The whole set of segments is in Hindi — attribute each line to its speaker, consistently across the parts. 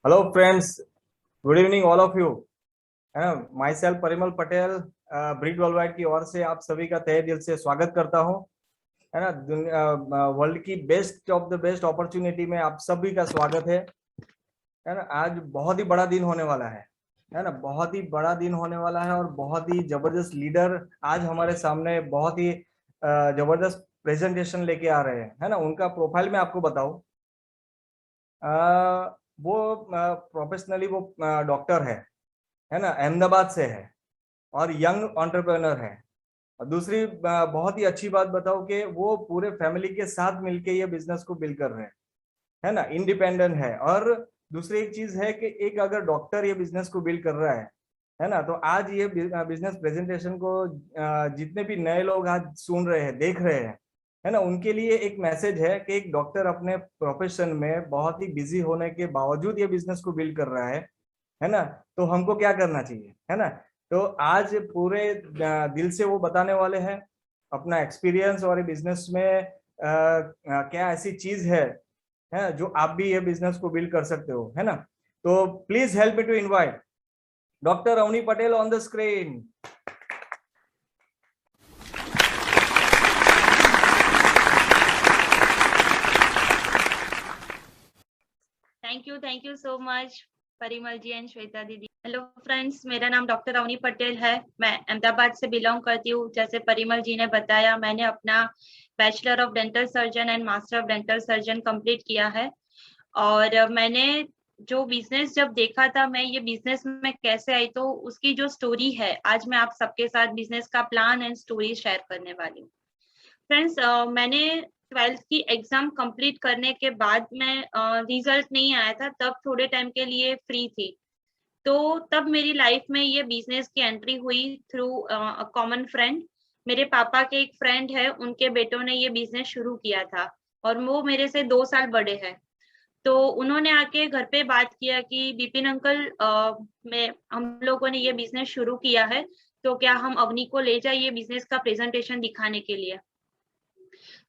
Speaker 1: Hello friends, good evening all of you. है ना, my self Parimal Patel, breed worldwide की ओर से आप सभी का तहे दिल से स्वागत करता हूं। है ना, वर्ल्ड की best of the best opportunity में आप सभी का स्वागत है। है ना, आज बहुत ही बड़ा दिन होने वाला है ना, बहुत ही बड़ा दिन होने वाला है और बहुत ही जबरदस्त लीडर आज हमारे सामने बहुत ही जबरदस्त प्रेजेंटेशन लेके आ रहे हैं। है ना, उनका प्रोफाइल मैं आपको बताऊं। वो प्रोफेशनली वो डॉक्टर है ना, अहमदाबाद से है और यंग एंटरप्रेन्योर है। और दूसरी बहुत ही अच्छी बात बताओ कि वो पूरे फैमिली के साथ मिलके ये बिजनेस को बिल्ड कर रहे हैं। है ना, इंडिपेंडेंट है। और दूसरी एक चीज है कि एक अगर डॉक्टर ये बिजनेस को बिल्ड कर रहा है ना, तो आज ये बिजनेस प्रेजेंटेशन को जितने भी नए लोग आज सुन रहे हैं, देख रहे हैं, है ना, उनके लिए एक मैसेज है कि एक डॉक्टर अपने प्रोफेशन में बहुत ही बिजी होने के बावजूद ये बिजनेस को बिल्ड कर रहा है ना। तो हमको क्या करना चाहिए, है ना। तो आज पूरे दिल से वो बताने वाले हैं अपना एक्सपीरियंस और बिजनेस में क्या ऐसी चीज है जो आप भी ये बिजनेस को बिल्ड कर सकते हो, है ना। तो please help me to invite doctor Avani Patel on the screen.
Speaker 2: Thank you so much Parimal ji and Shweta दीदी। हेलो फ्रेंड्स, मेरा नाम डॉक्टर अवनी पटेल है। मैं अहमदाबाद से बिलोंग करती हूँ। जैसे परिमल जी ने बताया, मैंने अपना bachelor of dental surgeon and master of dental surgeon complete किया है। और मैंने जो बिजनेस जब देखा था, मैं ये बिजनेस में कैसे आई, तो उसकी जो स्टोरी है आज मैं आप सबके साथ बिजनेस का प्लान एंड स्टोरी शेयर करने वाली हूँ। फ्रेंड्स, मैंने 12th की एग्जाम कंप्लीट करने के बाद मैं रिजल्ट नहीं आया था, तब थोड़े टाइम के लिए फ्री थी। तो तब मेरी लाइफ में ये बिजनेस की एंट्री हुई थ्रू अ कॉमन फ्रेंड। मेरे पापा के एक फ्रेंड है, उनके बेटों ने ये बिजनेस शुरू किया था और वो मेरे से 2 साल बड़े हैं। तो उन्होंने आके घर पे बात किया कि विपिन अंकल, मैं हम लोगों ने ये बिजनेस शुरू किया है, तो क्या हम अवनी को ले जाए ये बिजनेस का प्रेजेंटेशन दिखाने के लिए।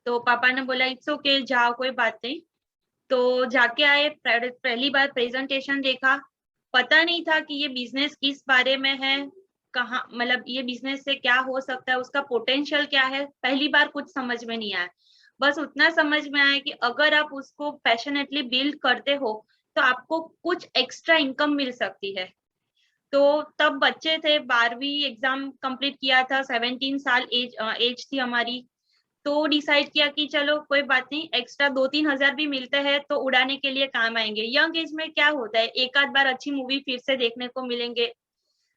Speaker 2: तो पापा ने बोला इट्स ओके, जाओ, कोई बात नहीं। तो जाके आए, पहली बार प्रेजेंटेशन देखा। पता नहीं था कि ये बिजनेस किस बारे में है, कहाँ, मतलब ये बिजनेस से क्या हो सकता है, उसका पोटेंशियल क्या है, पहली बार कुछ समझ में नहीं आया। बस उतना समझ में आया कि अगर आप उसको पैशनेटली बिल्ड करते हो तो आपको कुछ एक्स्ट्रा इनकम मिल सकती है। तो तब बच्चे थे, 12वीं एग्जाम कंप्लीट किया था, 17 साल एज थी हमारी। तो डिसाइड किया कि चलो कोई बात नहीं, एक्स्ट्रा 2-3 हजार भी मिलते हैं तो उड़ाने के लिए काम आएंगे। यंग एज में क्या होता है, एक आध बार अच्छी मूवी फिर से देखने को मिलेंगे।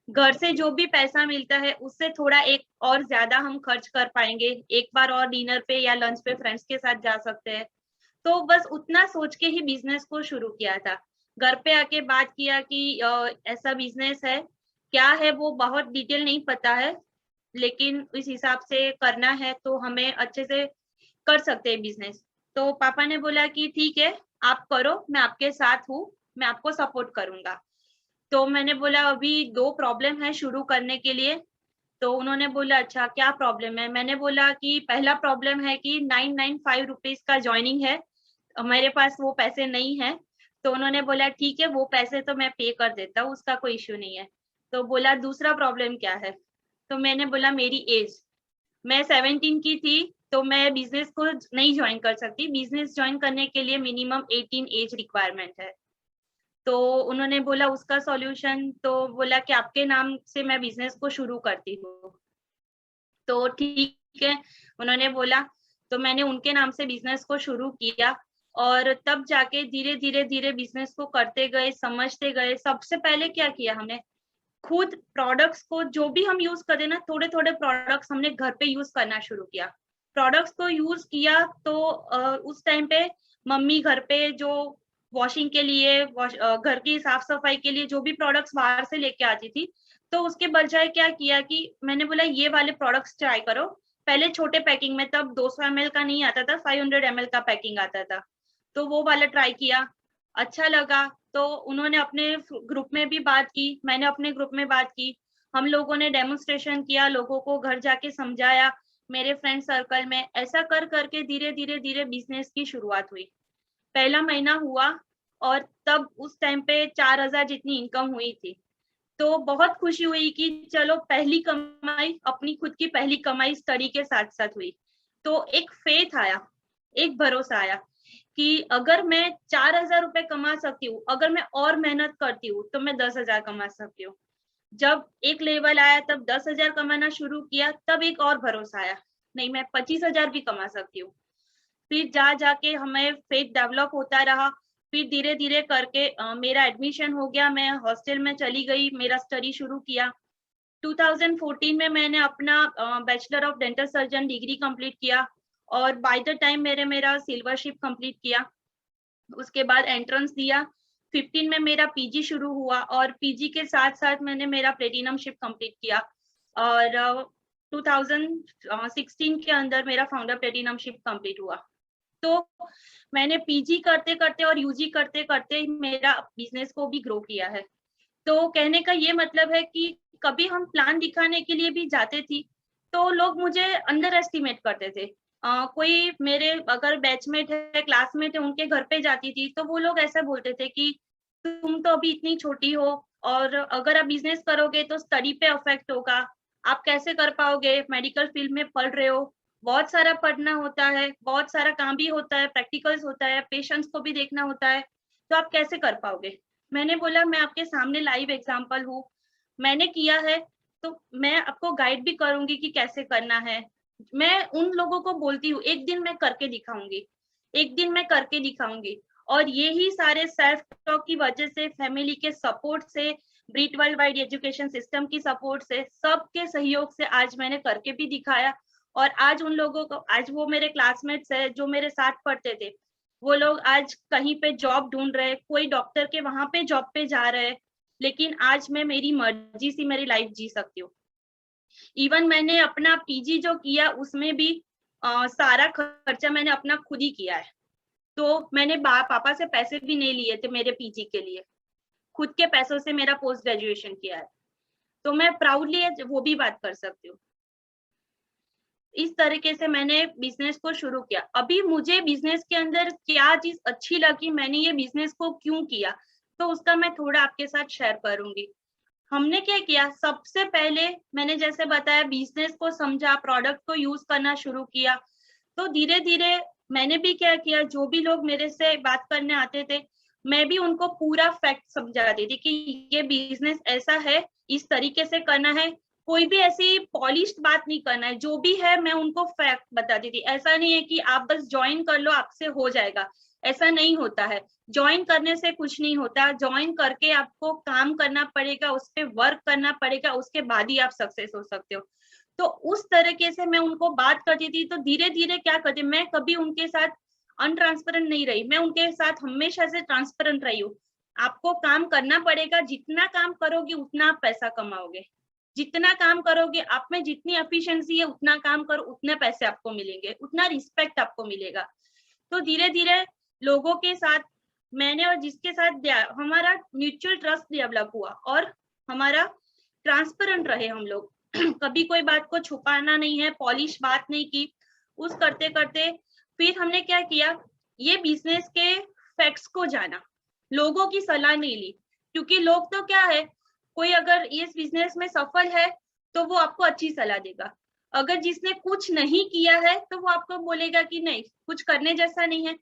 Speaker 2: घर से जो भी पैसा मिलता है उससे थोड़ा एक और ज्यादा हम खर्च कर पाएंगे, एक बार और डिनर पे या लंच पे फ्रेंड्स के साथ जा सकते हैं। तो बस उतना सोच के ही बिजनेस को शुरू किया था। घर पे आके बात किया कि ऐसा बिजनेस है, क्या है वो बहुत डिटेल नहीं पता है, लेकिन इस हिसाब से करना है तो हमें अच्छे से कर सकते हैं बिजनेस। तो पापा ने बोला कि ठीक है, आप करो, मैं आपके साथ हूँ, मैं आपको सपोर्ट करूंगा। तो मैंने बोला अभी 2 प्रॉब्लम है शुरू करने के लिए। तो उन्होंने बोला अच्छा क्या प्रॉब्लम है। मैंने बोला कि पहला प्रॉब्लम है कि 995 रुपीज का ज्वाइनिंग है, मेरे पास वो पैसे नहीं है। तो उन्होंने बोला ठीक है, वो पैसे तो मैं पे कर देता हूँ, उसका कोई इश्यू नहीं है। तो बोला दूसरा प्रॉब्लम क्या है। तो मैंने बोला मेरी एज, मैं 17 की थी, तो मैं बिजनेस को नहीं ज्वाइन कर सकती। बिजनेस ज्वाइन करने के लिए मिनिमम 18 एज रिक्वायरमेंट है। तो उन्होंने बोला उसका सॉल्यूशन, तो बोला कि आपके नाम से मैं बिजनेस को शुरू करती हूँ। तो ठीक है, उन्होंने बोला। तो मैंने उनके नाम से बिजनेस को शुरू किया और तब जाके धीरे धीरे धीरे बिजनेस को करते गए, समझते गए। सबसे पहले क्या किया हमने, खुद प्रोडक्ट्स को जो भी हम यूज करें ना, थोड़े थोड़े प्रोडक्ट्स हमने घर पे यूज करना शुरू किया। प्रोडक्ट्स को यूज किया तो उस टाइम पे मम्मी घर पे जो वॉशिंग के लिए, घर की साफ सफाई के लिए जो भी प्रोडक्ट्स बाहर से लेके आती थी, तो उसके बजाय क्या किया कि मैंने बोला ये वाले प्रोडक्ट्स ट्राई करो। पहले छोटे पैकिंग में, तब 200 ml का नहीं आता था, 500 ml का पैकिंग आता था। तो वो वाला ट्राई किया, अच्छा लगा। तो उन्होंने अपने ग्रुप में भी बात की, मैंने अपने ग्रुप में बात की। हम लोगों ने डेमोन्स्ट्रेशन किया, लोगों को घर जाके समझाया, मेरे फ्रेंड सर्कल में। ऐसा कर करके धीरे धीरे धीरे बिजनेस की शुरुआत हुई। पहला महीना हुआ, और तब उस टाइम पे 4,000 जितनी इनकम हुई थी। तो बहुत खुशी हुई कि चलो पहली कमाई, अपनी खुद की पहली कमाई स्टडी के साथ साथ हुई। तो एक फेथ आया, एक भरोसा आया कि अगर मैं 4,000 रुपए कमा सकती हूँ, अगर मैं और मेहनत करती हूँ तो मैं 10,000 कमा सकती हूँ। जब एक लेवल आया तब 10,000 कमाना शुरू किया, तब एक और भरोसा आया, नहीं मैं 25,000 भी कमा सकती हूँ। फिर जा जाके हमें फेथ डेवलप होता रहा। फिर धीरे धीरे करके मेरा एडमिशन हो गया, मैं हॉस्टल में चली गई, मेरा स्टडी शुरू किया। 2014 में मैंने अपना bachelor of dental surgeon degree complete किया और बाय द टाइम मेरा सिल्वरशिप कंप्लीट किया। उसके बाद एंट्रेंस दिया। 15 में मेरा पीजी शुरू हुआ और पीजी के साथ साथ मैंने मेरा प्लेटिनमशिप कंप्लीट किया और 2016 के अंदर मेरा फाउंडर प्लेटिनमशिप कंप्लीट हुआ। तो मैंने पीजी करते करते और यूजी करते करते मेरा बिजनेस को भी ग्रो किया है। तो कहने का ये मतलब है कि कभी हम प्लान दिखाने के लिए भी जाते थी तो लोग मुझे अंडर एस्टिमेट करते थे। कोई मेरे अगर बैचमेट है, क्लासमेट है, उनके घर पे जाती थी तो वो लोग ऐसा बोलते थे कि तुम तो अभी इतनी छोटी हो और अगर आप बिजनेस करोगे तो स्टडी पे अफेक्ट होगा, आप कैसे कर पाओगे, मेडिकल फील्ड में पढ़ रहे हो, बहुत सारा पढ़ना होता है, बहुत सारा काम भी होता है, प्रैक्टिकल्स होता है, पेशेंट्स को भी देखना होता है, तो आप कैसे कर पाओगे। मैंने बोला मैं आपके सामने लाइव एग्जांपल हूँ, मैंने किया है तो मैं आपको गाइड भी करूंगी कि कैसे करना है। मैं उन लोगों को बोलती हूँ एक दिन मैं करके दिखाऊंगी, एक दिन मैं करके दिखाऊंगी। और यही सारे सेल्फ टॉक की वजह से, फैमिली के सपोर्ट से, Breach world wide education system की सपोर्ट से, सबके सहयोग से आज मैंने करके भी दिखाया। और आज उन लोगों को, आज वो मेरे क्लासमेट्स है जो मेरे साथ पढ़ते थे, वो लोग आज कहीं पे जॉब ढूंढ रहे, कोई डॉक्टर के वहां पे जॉब पे जा रहे, लेकिन आज मैं मेरी मर्जी से मेरी लाइफ जी सकती हूँ। इवन मैंने अपना पीजी जो किया उसमें भी सारा खर्चा मैंने अपना खुद ही किया है। तो मैंने पापा से पैसे भी नहीं लिए थे मेरे पीजी के लिए, खुद के पैसों से मेरा पोस्ट ग्रेजुएशन किया है। तो मैं प्राउडली वो भी बात कर सकती हूँ। इस तरीके से मैंने बिजनेस को शुरू किया। अभी मुझे बिजनेस के अंदर क्या चीज अच्छी लगी, मैंने ये बिजनेस को क्यों किया, तो उसका मैं थोड़ा आपके साथ शेयर करूंगी। हमने क्या किया, सबसे पहले मैंने जैसे बताया बिजनेस को समझा, प्रोडक्ट को यूज करना शुरू किया। तो धीरे धीरे मैंने भी क्या किया, जो भी लोग मेरे से बात करने आते थे मैं भी उनको पूरा फैक्ट समझाती थी कि ये बिजनेस ऐसा है, इस तरीके से करना है, कोई भी ऐसी पॉलिश्ड बात नहीं करना है, जो भी है मैं उनको फैक्ट बताती थी। ऐसा नहीं है कि आप बस ज्वाइन कर लो आपसे हो जाएगा, ऐसा नहीं होता है। ज्वाइन करने से कुछ नहीं होता, ज्वाइन करके आपको काम करना पड़ेगा, उस पर वर्क करना पड़ेगा, उसके बाद ही आप सक्सेस हो सकते हो। तो उस तरीके से मैं उनको बात करती थी। तो धीरे धीरे क्या करती, मैं कभी उनके साथ अनट्रांसपेरेंट नहीं रही, मैं उनके साथ हमेशा से ट्रांसपेरेंट रही हूँ। आपको काम करना पड़ेगा, जितना काम करोगे उतना आप पैसा कमाओगे, जितना काम करोगे आप में जितनी एफिशिएंसी है उतना काम करो, उतने पैसे आपको मिलेंगे, उतना रिस्पेक्ट आपको मिलेगा। तो धीरे धीरे लोगों के साथ मैंने और जिसके साथ हमारा म्यूचुअल ट्रस्ट डेवलप हुआ और हमारा ट्रांसपेरेंट रहे हम लोग। कभी कोई बात को छुपाना नहीं है, पॉलिश बात नहीं की। उस करते करते फिर हमने क्या किया, ये बिजनेस के फैक्ट्स को जाना, लोगों की सलाह नहीं ली। क्योंकि लोग तो क्या है, कोई अगर इस बिजनेस में सफल है तो वो आपको अच्छी सलाह देगा, अगर जिसने कुछ नहीं किया है तो वो आपको बोलेगा कि नहीं कुछ करने जैसा नहीं है।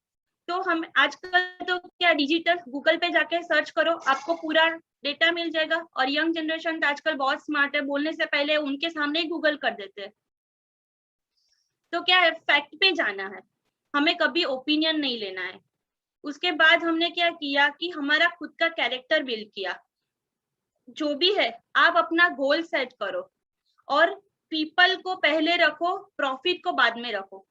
Speaker 2: तो हम आजकल तो क्या डिजिटल गूगल पे जाके सर्च करो, आपको पूरा डेटा मिल जाएगा। और यंग जनरेशन तो आजकल बहुत स्मार्ट है, बोलने से पहले उनके सामने ही गूगल कर देते हैं। तो क्या है, फैक्ट पे जाना है, हमें कभी ओपिनियन नहीं लेना है। उसके बाद हमने क्या किया कि हमारा खुद का कैरेक्टर बिल्ड किया। जो भी है आप अपना गोल सेट करो और पीपल को पहले रखो, प्रॉफिट को बाद में रखो।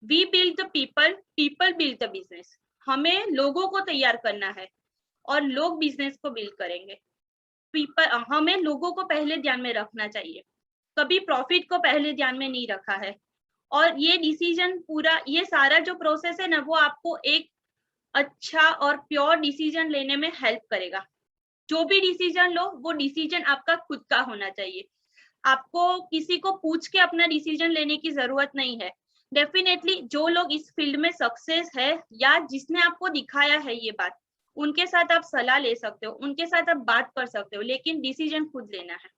Speaker 2: We build the people, people build the business. हमें लोगों को तैयार करना है और लोग बिजनेस को बिल्ड करेंगे। पीपल, हमें लोगों को पहले ध्यान में रखना चाहिए, कभी प्रॉफिट को पहले ध्यान में नहीं रखा है। और ये डिसीजन पूरा, ये सारा जो प्रोसेस है ना, वो आपको एक अच्छा और प्योर डिसीजन लेने में हेल्प करेगा। जो भी डिसीजन लो वो डिसीजन आपका खुद का होना चाहिए, आपको किसी को पूछ के अपना डिसीजन लेने की जरूरत नहीं है। डेफिनेटली जो लोग इस फील्ड में सक्सेस है या जिसने आपको दिखाया है ये बात, उनके साथ आप सलाह ले सकते हो, उनके साथ आप बात कर सकते हो, लेकिन डिसीजन खुद लेना है।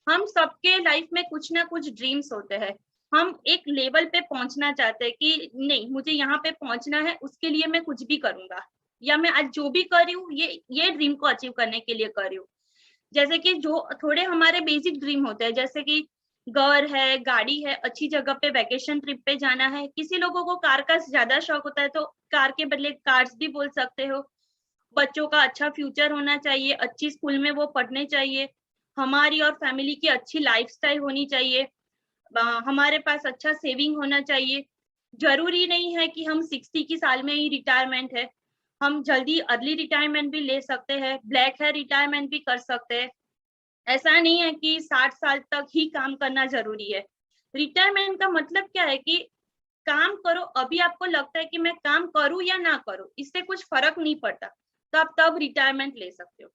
Speaker 2: हम सबके लाइफ में कुछ ना कुछ ड्रीम्स होते हैं। हम एक लेवल पे पहुंचना चाहते हैं कि नहीं, मुझे यहाँ पे पहुंचना है, उसके लिए मैं कुछ भी करूंगा, या मैं आज जो भी कर रही हूँ ये ड्रीम को अचीव करने के लिए कर रही हूँ। जैसे कि जो थोड़े हमारे बेसिक ड्रीम होते हैं, जैसे कि घर है, गाड़ी है, अच्छी जगह पे वैकेशन ट्रिप पे जाना है। किसी लोगों को कार का ज्यादा शौक होता है तो कार के बदले कार्स भी बोल सकते हो। बच्चों का अच्छा फ्यूचर होना चाहिए, अच्छी स्कूल में वो पढ़ने चाहिए, हमारी और फैमिली की अच्छी लाइफस्टाइल होनी चाहिए, हमारे पास अच्छा सेविंग होना चाहिए। जरूरी नहीं है कि हम 60 की साल में ही रिटायरमेंट है, हम जल्दी अर्ली रिटायरमेंट भी ले सकते हैं, ब्लैक है रिटायरमेंट भी कर सकते हैं। ऐसा नहीं है कि 60 साल तक ही काम करना जरूरी है। रिटायरमेंट का मतलब क्या है कि काम करो, अभी आपको लगता है कि मैं काम करूं या ना करूं, इससे कुछ फर्क नहीं पड़ता, तो आप तब रिटायरमेंट ले सकते हो।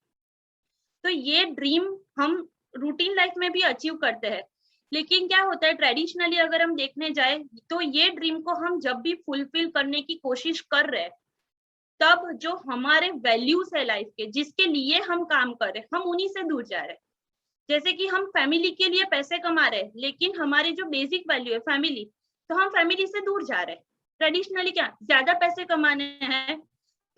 Speaker 2: तो ये ड्रीम हम रूटीन लाइफ में भी अचीव करते हैं, लेकिन क्या होता है ट्रेडिशनली अगर हम देखने जाए तो ये ड्रीम को हम जब भी फुलफिल करने की कोशिश कर रहे हैं, तब जो हमारे वैल्यूज है लाइफ के, जिसके लिए हम काम कर रहे हैं, हम उन्हीं से दूर जा रहे हैं। जैसे कि हम फैमिली के लिए पैसे कमा रहे हैं, लेकिन हमारी जो बेसिक वैल्यू है फैमिली, तो हम फैमिली से दूर जा रहे हैं। ट्रेडिशनली क्या, ज्यादा पैसे कमाने हैं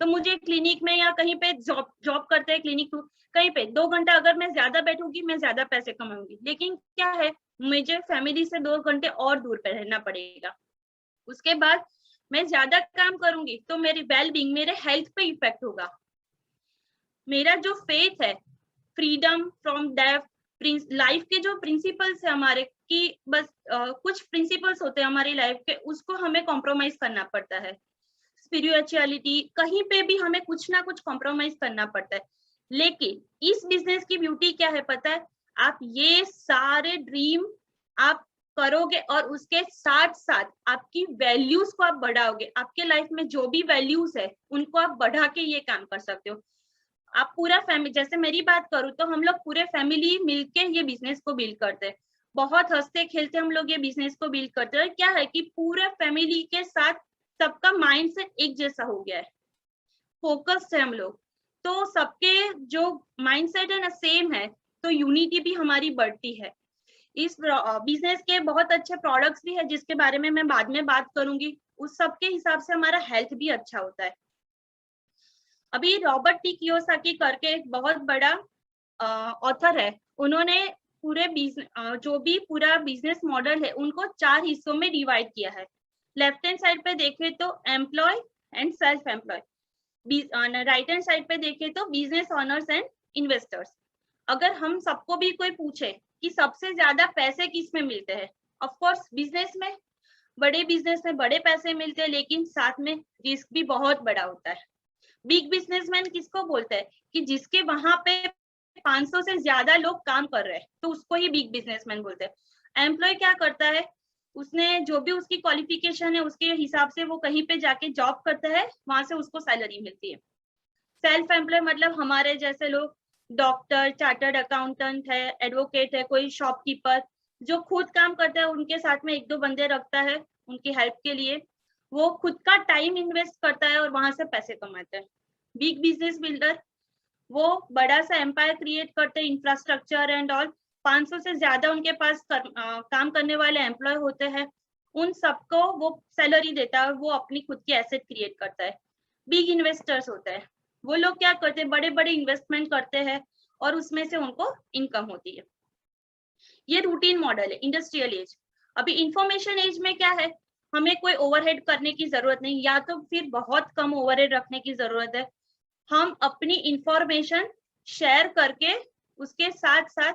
Speaker 2: तो मुझे क्लिनिक में या कहीं पे जॉब करते हैं क्लिनिक कहीं पे 2 घंटा अगर मैं ज्यादा बैठूंगी, मैं ज्यादा पैसे कमाऊंगी। लेकिन क्या है, मुझे फैमिली से 2 घंटे और दूर पे रहना पड़ेगा। उसके बाद मैं ज्यादा काम करूंगी तो मेरी वेलबींग, मेरे हेल्थ पे इफेक्ट होगा। मेरा जो फेथ है, फ्रीडम फ्रॉम डेथ, लाइफ के जो प्रिंसिपल्स है हमारे कि बस कुछ प्रिंसिपल्स होते हैं हमारी लाइफ के, उसको हमें कॉम्प्रोमाइज करना पड़ता है। स्पिरिचुअलिटी, कहीं पे भी हमें कुछ ना कुछ कॉम्प्रोमाइज करना पड़ता है। लेकिन इस बिजनेस की ब्यूटी क्या है पता है, आप ये सारे ड्रीम आप करोगे और उसके साथ साथ आपकी वैल्यूज को आप बढ़ाओगे। आपके लाइफ में जो भी वैल्यूज है उनको आप बढ़ा के ये काम कर सकते हो। आप पूरा फैमिली, जैसे मेरी बात करूँ तो हम लोग पूरे फैमिली मिलके ये बिजनेस को बिल्ड करते हैं। बहुत हंसते खेलते हम लोग ये बिजनेस को बिल्ड करते हैं। क्या है कि पूरे फैमिली के साथ सबका माइंडसेट एक जैसा हो गया है, फोकस है हम लोग, तो सबके जो माइंडसेट है ना सेम है, तो यूनिटी भी हमारी बढ़ती है। इस बिजनेस के बहुत अच्छे प्रोडक्ट्स भी है जिसके बारे में मैं बाद में बात करूंगी। उस सब के हिसाब से हमारा हेल्थ भी अच्छा होता है। अभी रॉबर्ट टी कियोसाकी करके एक बहुत बड़ा ऑथर है, उन्होंने पूरे जो भी पूरा बिजनेस मॉडल है उनको 4 हिस्सों में डिवाइड किया है। लेफ्ट हैंड साइड पे देखे तो employ and self employ, right hand side पे देखे तो बिजनेस ओनर्स एंड इन्वेस्टर्स। अगर हम सबको भी कोई पूछे कि सबसे ज्यादा पैसे किस में मिलते हैं, ऑफ कोर्स बिजनेस में। बड़े बिजनेस में बड़े पैसे मिलते हैं, लेकिन साथ में रिस्क भी बहुत बड़ा होता है। बिग बिजनेसमैन किसको बोलते हैं कि जिसके वहां पे 500 से ज्यादा लोग काम कर रहे हैं, तो उसको ही बिग बिजनेसमैन बोलते हैं। एम्प्लॉय क्या करता है, उसने जो भी उसकी क्वालिफिकेशन है उसके हिसाब से वो कहीं पे जाके जॉब करता है, वहां से उसको सैलरी मिलती है। सेल्फ एम्प्लॉय मतलब हमारे जैसे लोग, डॉक्टर, चार्टर्ड अकाउंटेंट है, एडवोकेट है, कोई शॉपकीपर, जो खुद काम करता है, उनके साथ में 1-2 बंदे रखता है उनकी हेल्प के लिए। वो खुद का टाइम इन्वेस्ट करता है और वहां से पैसे कमाता है। बिग बिजनेस बिल्डर, वो बड़ा सा एम्पायर क्रिएट करते हैं, इंफ्रास्ट्रक्चर एंड ऑल। 500 से ज्यादा उनके पास काम करने वाले एम्प्लॉय होते हैं, उन सबको वो सैलरी देता है, वो अपनी खुद की एसेट क्रिएट करता है। बिग इन्वेस्टर्स होते हैं, वो लोग क्या करते हैं, बड़े बड़े इन्वेस्टमेंट करते हैं और उसमें से उनको इनकम होती है। ये रूटीन मॉडल है इंडस्ट्रियल एज। अभी इंफॉर्मेशन एज में क्या है, हमें कोई ओवरहेड करने की जरूरत नहीं, या तो फिर बहुत कम ओवरहेड रखने की जरूरत है। हम अपनी इंफॉर्मेशन शेयर करके, उसके साथ साथ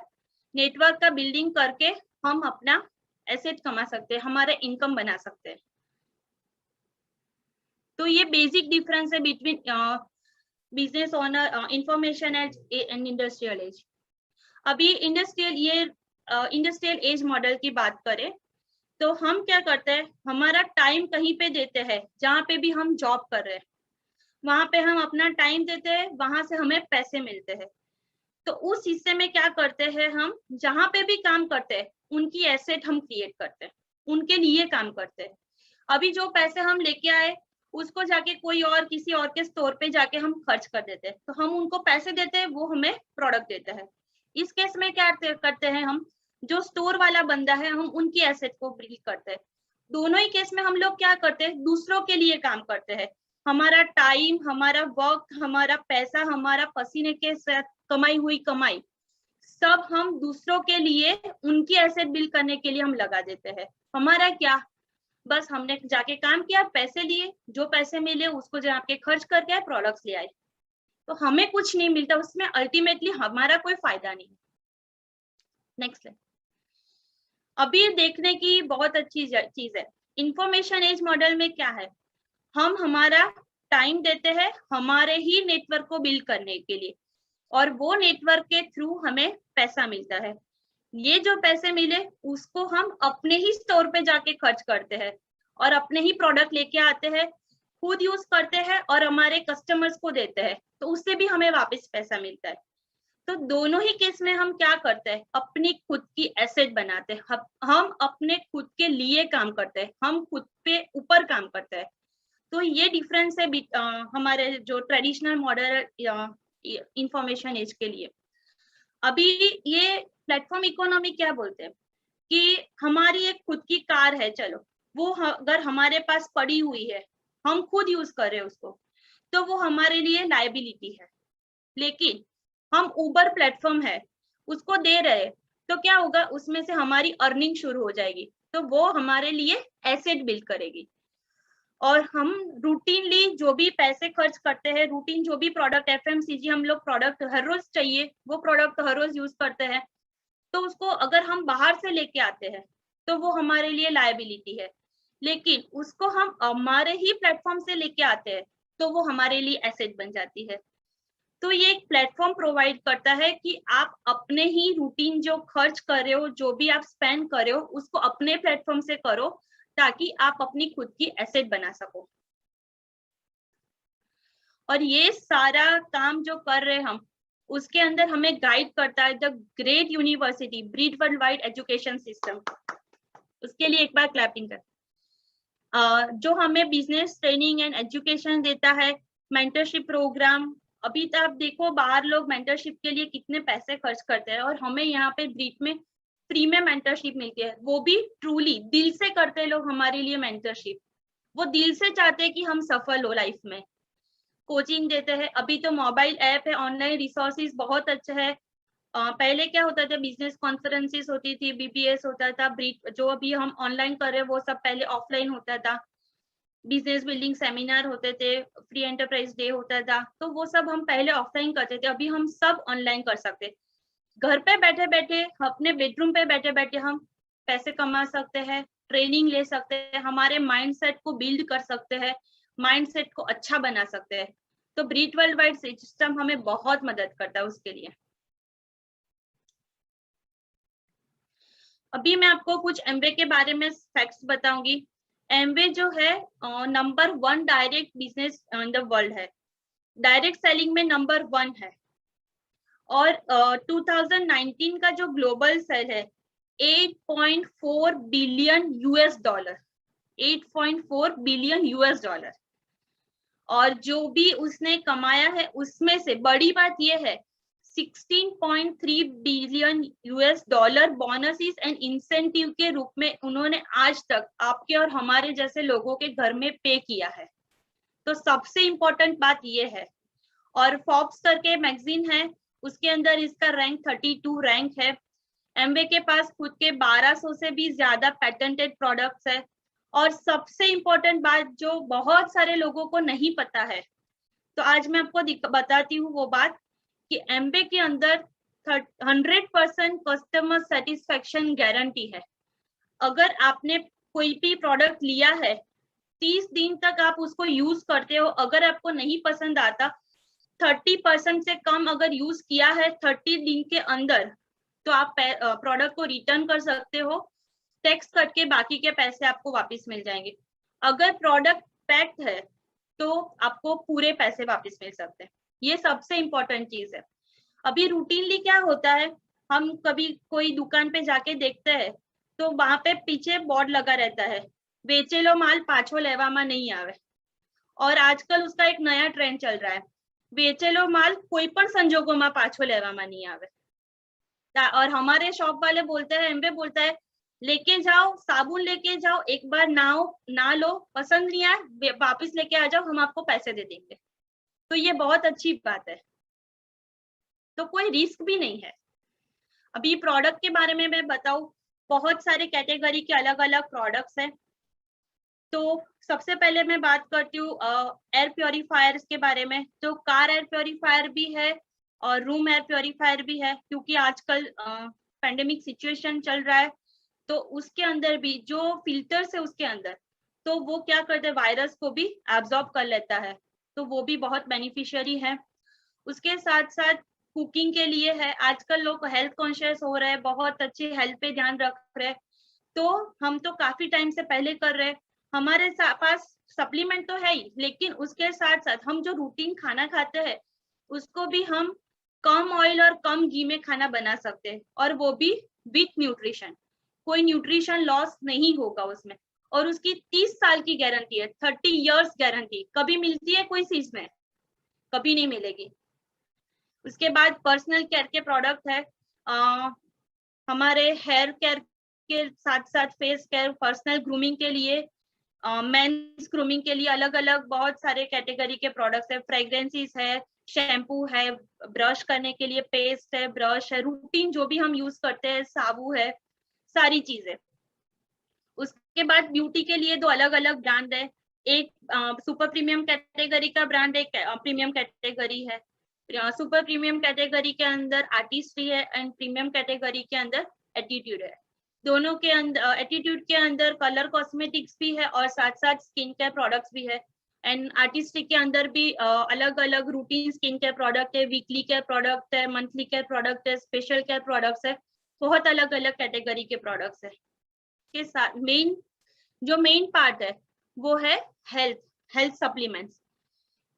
Speaker 2: नेटवर्क का बिल्डिंग करके हम अपना एसेट कमा सकते हैं, हमारा इनकम बना सकते हैं। तो ये बेसिक डिफरेंस है between business owner, information age and industrial age. अभी इंडस्ट्रियल एज मॉडल की बात करें तो हम क्या करते हैं, हमारा टाइम कहीं पे देते हैं, जहाँ पे भी हम जॉब कर रहे हैं वहां पे हम अपना टाइम देते हैं, वहां से हमें पैसे मिलते हैं। तो उस हिस्से में क्या करते हैं, हम जहाँ पे भी काम करते हैं उनकी एसेट हम क्रिएट करते हैं। उनके लिए काम करते हैं। अभी जो पैसे हम लेके आए उसको जाके कोई और किसी और के स्टोर पे जाके हम खर्च कर देते हैं, तो हम उनको पैसे देते हैं, वो हमें प्रोडक्ट देते हैं। इस केस में क्या करते हैं हम, जो स्टोर वाला बंदा है हम उनकी एसेट को बिल्ड करते हैं। दोनों ही केस में हम लोग क्या करते हैं, दूसरों के लिए काम करते हैं। हमारा टाइम, हमारा वक्त, हमारा पैसा, हमारा पसीने के साथ कमाई हुई कमाई सब हम दूसरों के लिए, उनकी एसेट बिल्ड करने के लिए हम लगा देते हैं। हमारा क्या, बस हमने जाके काम किया, पैसे लिए, जो पैसे मिले उसको जाके खर्च करके आए, प्रोडक्ट्स ले आए, तो हमें कुछ नहीं मिलता उसमें, अल्टीमेटली हमारा कोई फायदा नहीं। नेक्स्ट, अभी देखने की बहुत अच्छी चीज है, इंफॉर्मेशन एज मॉडल में क्या है, हम हमारा टाइम देते हैं हमारे ही नेटवर्क को बिल्ड करने के लिए, और वो नेटवर्क के थ्रू हमें पैसा मिलता है। ये जो पैसे मिले उसको हम अपने ही स्टोर पे जाके खर्च करते हैं और अपने ही प्रोडक्ट लेके आते हैं, खुद यूज करते हैं और हमारे कस्टमर्स को देते हैं, तो उससे भी हमें वापस पैसा मिलता है। तो दोनों ही केस में हम क्या करते हैं, अपनी खुद की एसेट बनाते हैं, हम अपने खुद के लिए काम करते हैं, हम खुद पे ऊपर काम करते हैं। तो ये डिफरेंस है हमारे जो ट्रेडिशनल मॉडल इंफॉर्मेशन एज के लिए। अभी ये प्लेटफॉर्म इकोनॉमी क्या बोलते हैं कि हमारी एक खुद की कार है, चलो वो अगर हमारे पास पड़ी हुई है, हम खुद यूज कर रहे हैं उसको, तो वो हमारे लिए लायबिलिटी है। लेकिन हम उबर प्लेटफॉर्म है, उसको दे रहे, तो क्या होगा, उसमें से हमारी अर्निंग शुरू हो जाएगी, तो वो हमारे लिए एसेट बिल्ड करेगी। और हम रूटीनली जो भी पैसे खर्च करते हैं, रूटीन जो भी प्रोडक्ट एफएमसीजी हम लोग प्रोडक्ट हर रोज चाहिए, वो प्रोडक्ट हर रोज यूज करते हैं, तो उसको अगर हम बाहर से लेके आते हैं तो वो हमारे लिए लायबिलिटी है। लेकिन उसको हम हमारे ही प्लेटफॉर्म से लेके आते हैं तो वो हमारे लिए एसेट बन जाती है। तो ये एक प्लेटफॉर्म प्रोवाइड करता है कि आप अपने ही रूटीन जो खर्च कर रहे हो, जो भी आप स्पेंड कर रहे हो, उसको अपने प्लेटफॉर्म से करो ताकि आप अपनी खुद की एसेट बना सको। और ये सारा काम जो कर रहे हैं हम, उसके अंदर हमें गाइड करता है the great university breed world wide education system. उसके लिए एक बार क्लैपिंग कर। जो हमें बिजनेस ट्रेनिंग एंड एजुकेशन देता है, मेंटरशिप प्रोग्राम। अभी तो आप देखो बाहर लोग मेंटरशिप के लिए कितने पैसे खर्च करते हैं, और हमें यहाँ पे ब्रीड में फ्री में मेंटरशिप मिलती है, वो भी ट्रूली दिल से करते हैं लोग हमारे लिए मेंटरशिप। वो दिल से चाहते हैं कि हम सफल हो लाइफ में, कोचिंग देते हैं। अभी तो मोबाइल ऐप है, ऑनलाइन रिसोर्सेज बहुत अच्छा है। पहले क्या होता था, बिजनेस कॉन्फ्रेंसेस होती थी, बीबीएस होता था, जो अभी हम ऑनलाइन कर रहे हैं वो सब पहले ऑफलाइन होता था। बिजनेस बिल्डिंग सेमिनार होते थे, फ्री एंटरप्राइज डे होता था, तो वो सब हम पहले ऑफलाइन करते थे, अभी हम सब ऑनलाइन कर सकते। घर पे बैठे बैठे, अपने बेडरूम पे बैठे बैठे हम पैसे कमा सकते हैं, ट्रेनिंग ले सकते हैं, हमारे माइंडसेट को बिल्ड कर सकते हैं, माइंडसेट को अच्छा बना सकते हैं। तो ब्रीड वर्ल्ड वाइड सिस्टम हमें बहुत मदद करता है उसके लिए। अभी मैं आपको कुछ एमवे के बारे में फैक्ट्स बताऊंगी। एमवे जो है number 1 direct business in the world है, डायरेक्ट सेलिंग में नंबर 1 है। और 2019 का जो ग्लोबल सेल है 8.4 billion US dollar, 8.4 billion US dollar. और जो भी उसने कमाया है उसमें से बड़ी बात यह है 16.3 billion US dollar bonuses and incentive के रूप में उन्होंने आज तक आपके और हमारे जैसे लोगों के घर में पे किया है। तो सबसे इम्पोर्टेंट बात ये है। और फोर्ब्स करके मैगजीन है, उसके अंदर इसका रैंक 32 रैंक है। एमवे के पास खुद के 1200 से भी ज्यादा पेटेंटेड प्रोडक्ट्स है। और सबसे इम्पोर्टेंट बात जो बहुत सारे लोगों को नहीं पता है, तो आज मैं आपको बताती हूँ वो बात, कि एमवे के अंदर 100% कस्टमर सेटिस्फेक्शन गारंटी है। अगर आपने कोई भी प्रोडक्ट लिया है, 30 दिन तक आप उसको यूज करते हो, अगर आपको नहीं पसंद आता, 30% से कम अगर यूज किया है 30 दिन के अंदर, तो आप प्रोडक्ट को रिटर्न कर सकते हो, टैक्स कट के बाकी के पैसे आपको वापस मिल जाएंगे। अगर प्रोडक्ट पैक्ड है तो आपको पूरे पैसे वापस मिल सकते हैं। ये सबसे इम्पोर्टेंट चीज है। अभी रूटीनली क्या होता है, हम कभी कोई दुकान पे जाके देखते हैं तो वहां पे पीछे बोर्ड लगा रहता है, बेचेलो माल पाछो लेवामां नहीं आवे। और आजकल उसका एक नया ट्रेंड चल रहा है, बेचेलो माल कोई पण संजोगों पाछो लेवामां नहीं आवे। और हमारे शॉप वाले बोलते हैं, एमवे बोलता है लेके जाओ, साबुन लेके जाओ, एक बार ना लो, पसंद नहीं आए वापिस लेके आ जाओ, हम आपको पैसे दे देंगे। तो ये बहुत अच्छी बात है, तो कोई रिस्क भी नहीं है। अभी प्रोडक्ट के बारे में मैं बताऊं, बहुत सारे कैटेगरी के अलग अलग प्रोडक्ट्स हैं। तो सबसे पहले मैं बात करती हूँ एयर प्योरीफायर्स के बारे में। तो कार एयर प्योरीफायर भी है और रूम एयर प्योरीफायर भी है, क्योंकि आजकल पैंडेमिक सिचुएशन चल रहा है। तो उसके अंदर भी जो फिल्टर्स है उसके अंदर, तो वो क्या करते हैं, वायरस को भी एब्जॉर्ब कर लेता है, तो वो भी बहुत बेनिफिशियरी है। उसके साथ साथ कुकिंग के लिए है, आजकल लोग हेल्थ कॉन्शियस हो रहे हैं, बहुत अच्छे हेल्थ पे ध्यान रख रहे हैं। तो हम तो काफी टाइम से पहले कर रहे हैं, हमारे पास सप्लीमेंट तो है ही, लेकिन उसके साथ साथ हम जो रूटीन खाना खाते हैं उसको भी हम कम ऑयल और कम घी में खाना बना सकते हैं, और वो भी विथ न्यूट्रिशन, कोई न्यूट्रिशन लॉस नहीं होगा उसमें। और उसकी 30 साल की गारंटी है, 30 इयर्स गारंटी। कभी मिलती है कोई चीज में? कभी नहीं मिलेगी। उसके बाद पर्सनल केयर के प्रोडक्ट है, हमारे हेयर केयर के साथ साथ फेस केयर, पर्सनल ग्रूमिंग के लिए, मेंस ग्रूमिंग के लिए अलग अलग बहुत सारे कैटेगरी के प्रोडक्ट्स है। फ्रेग्रेंसेस है, शैम्पू है, ब्रश करने के लिए पेस्ट है, ब्रश है, रूटीन जो भी हम यूज करते हैं, साबु है, सारी चीजें। उसके बाद ब्यूटी के लिए दो अलग अलग ब्रांड है, एक सुपर प्रीमियम कैटेगरी का ब्रांड, एक प्रीमियम कैटेगरी है। सुपर प्रीमियम कैटेगरी के अंदर आर्टिस्ट्री है एंड प्रीमियम कैटेगरी के अंदर एटीट्यूड है। दोनों के अंदर, एटीट्यूड के अंदर कलर कॉस्मेटिक्स भी है और साथ साथ स्किन केयर प्रोडक्ट्स भी है। एंड आर्टिस्ट्री के अंदर भी अलग अलग रूटीन स्किन केयर प्रोडक्ट है, वीकली केयर प्रोडक्ट है, मंथली केयर प्रोडक्ट है, स्पेशल केयर प्रोडक्ट्स है, बहुत अलग अलग कैटेगरी के प्रोडक्ट्स है। के साथ मेन पार्ट है वो है हेल्थ सप्लीमेंट्स।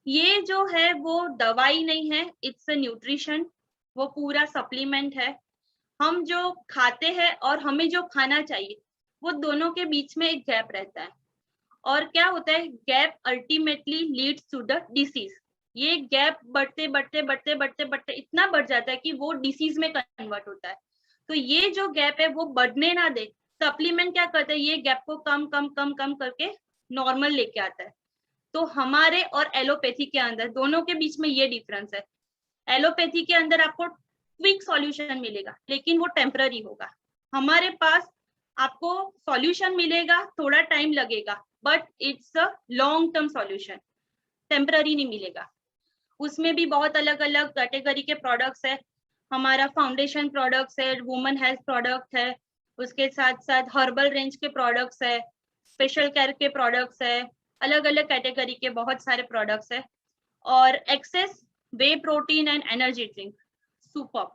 Speaker 2: ये जो है वो दवाई नहीं है, इट्स अ न्यूट्रिशन, वो पूरा सप्लीमेंट है। हम जो खाते हैं और हमें जो खाना चाहिए, वो दोनों के बीच में एक गैप रहता है। और क्या होता है, gap ultimately leads to the disease. ये गैप बढ़ते बढ़ते बढ़ते बढ़ते बढ़ते इतना बढ़ जाता है कि वो डिसीज में कन्वर्ट होता है। तो ये जो गैप है वो बढ़ने ना दे, सप्लीमेंट क्या करता है, ये गैप को कम कम कम कम करके नॉर्मल लेके आता है। तो हमारे और एलोपैथी के अंदर दोनों के बीच में ये डिफरेंस है। एलोपैथी के अंदर आपको क्विक सॉल्यूशन मिलेगा, लेकिन वो टेम्पररी होगा। हमारे पास आपको सॉल्यूशन मिलेगा, थोड़ा टाइम लगेगा, but it's a long term solution, temporary नहीं मिलेगा। उसमें भी बहुत अलग अलग कैटेगरी के प्रोडक्ट्स है। हमारा फाउंडेशन प्रोडक्ट्स है, वुमेन हेल्थ प्रोडक्ट है, उसके साथ साथ हर्बल रेंज के प्रोडक्ट्स है, स्पेशल केयर के प्रोडक्ट्स है, अलग अलग कैटेगरी के बहुत सारे प्रोडक्ट्स है। और access whey protein and energy drink super,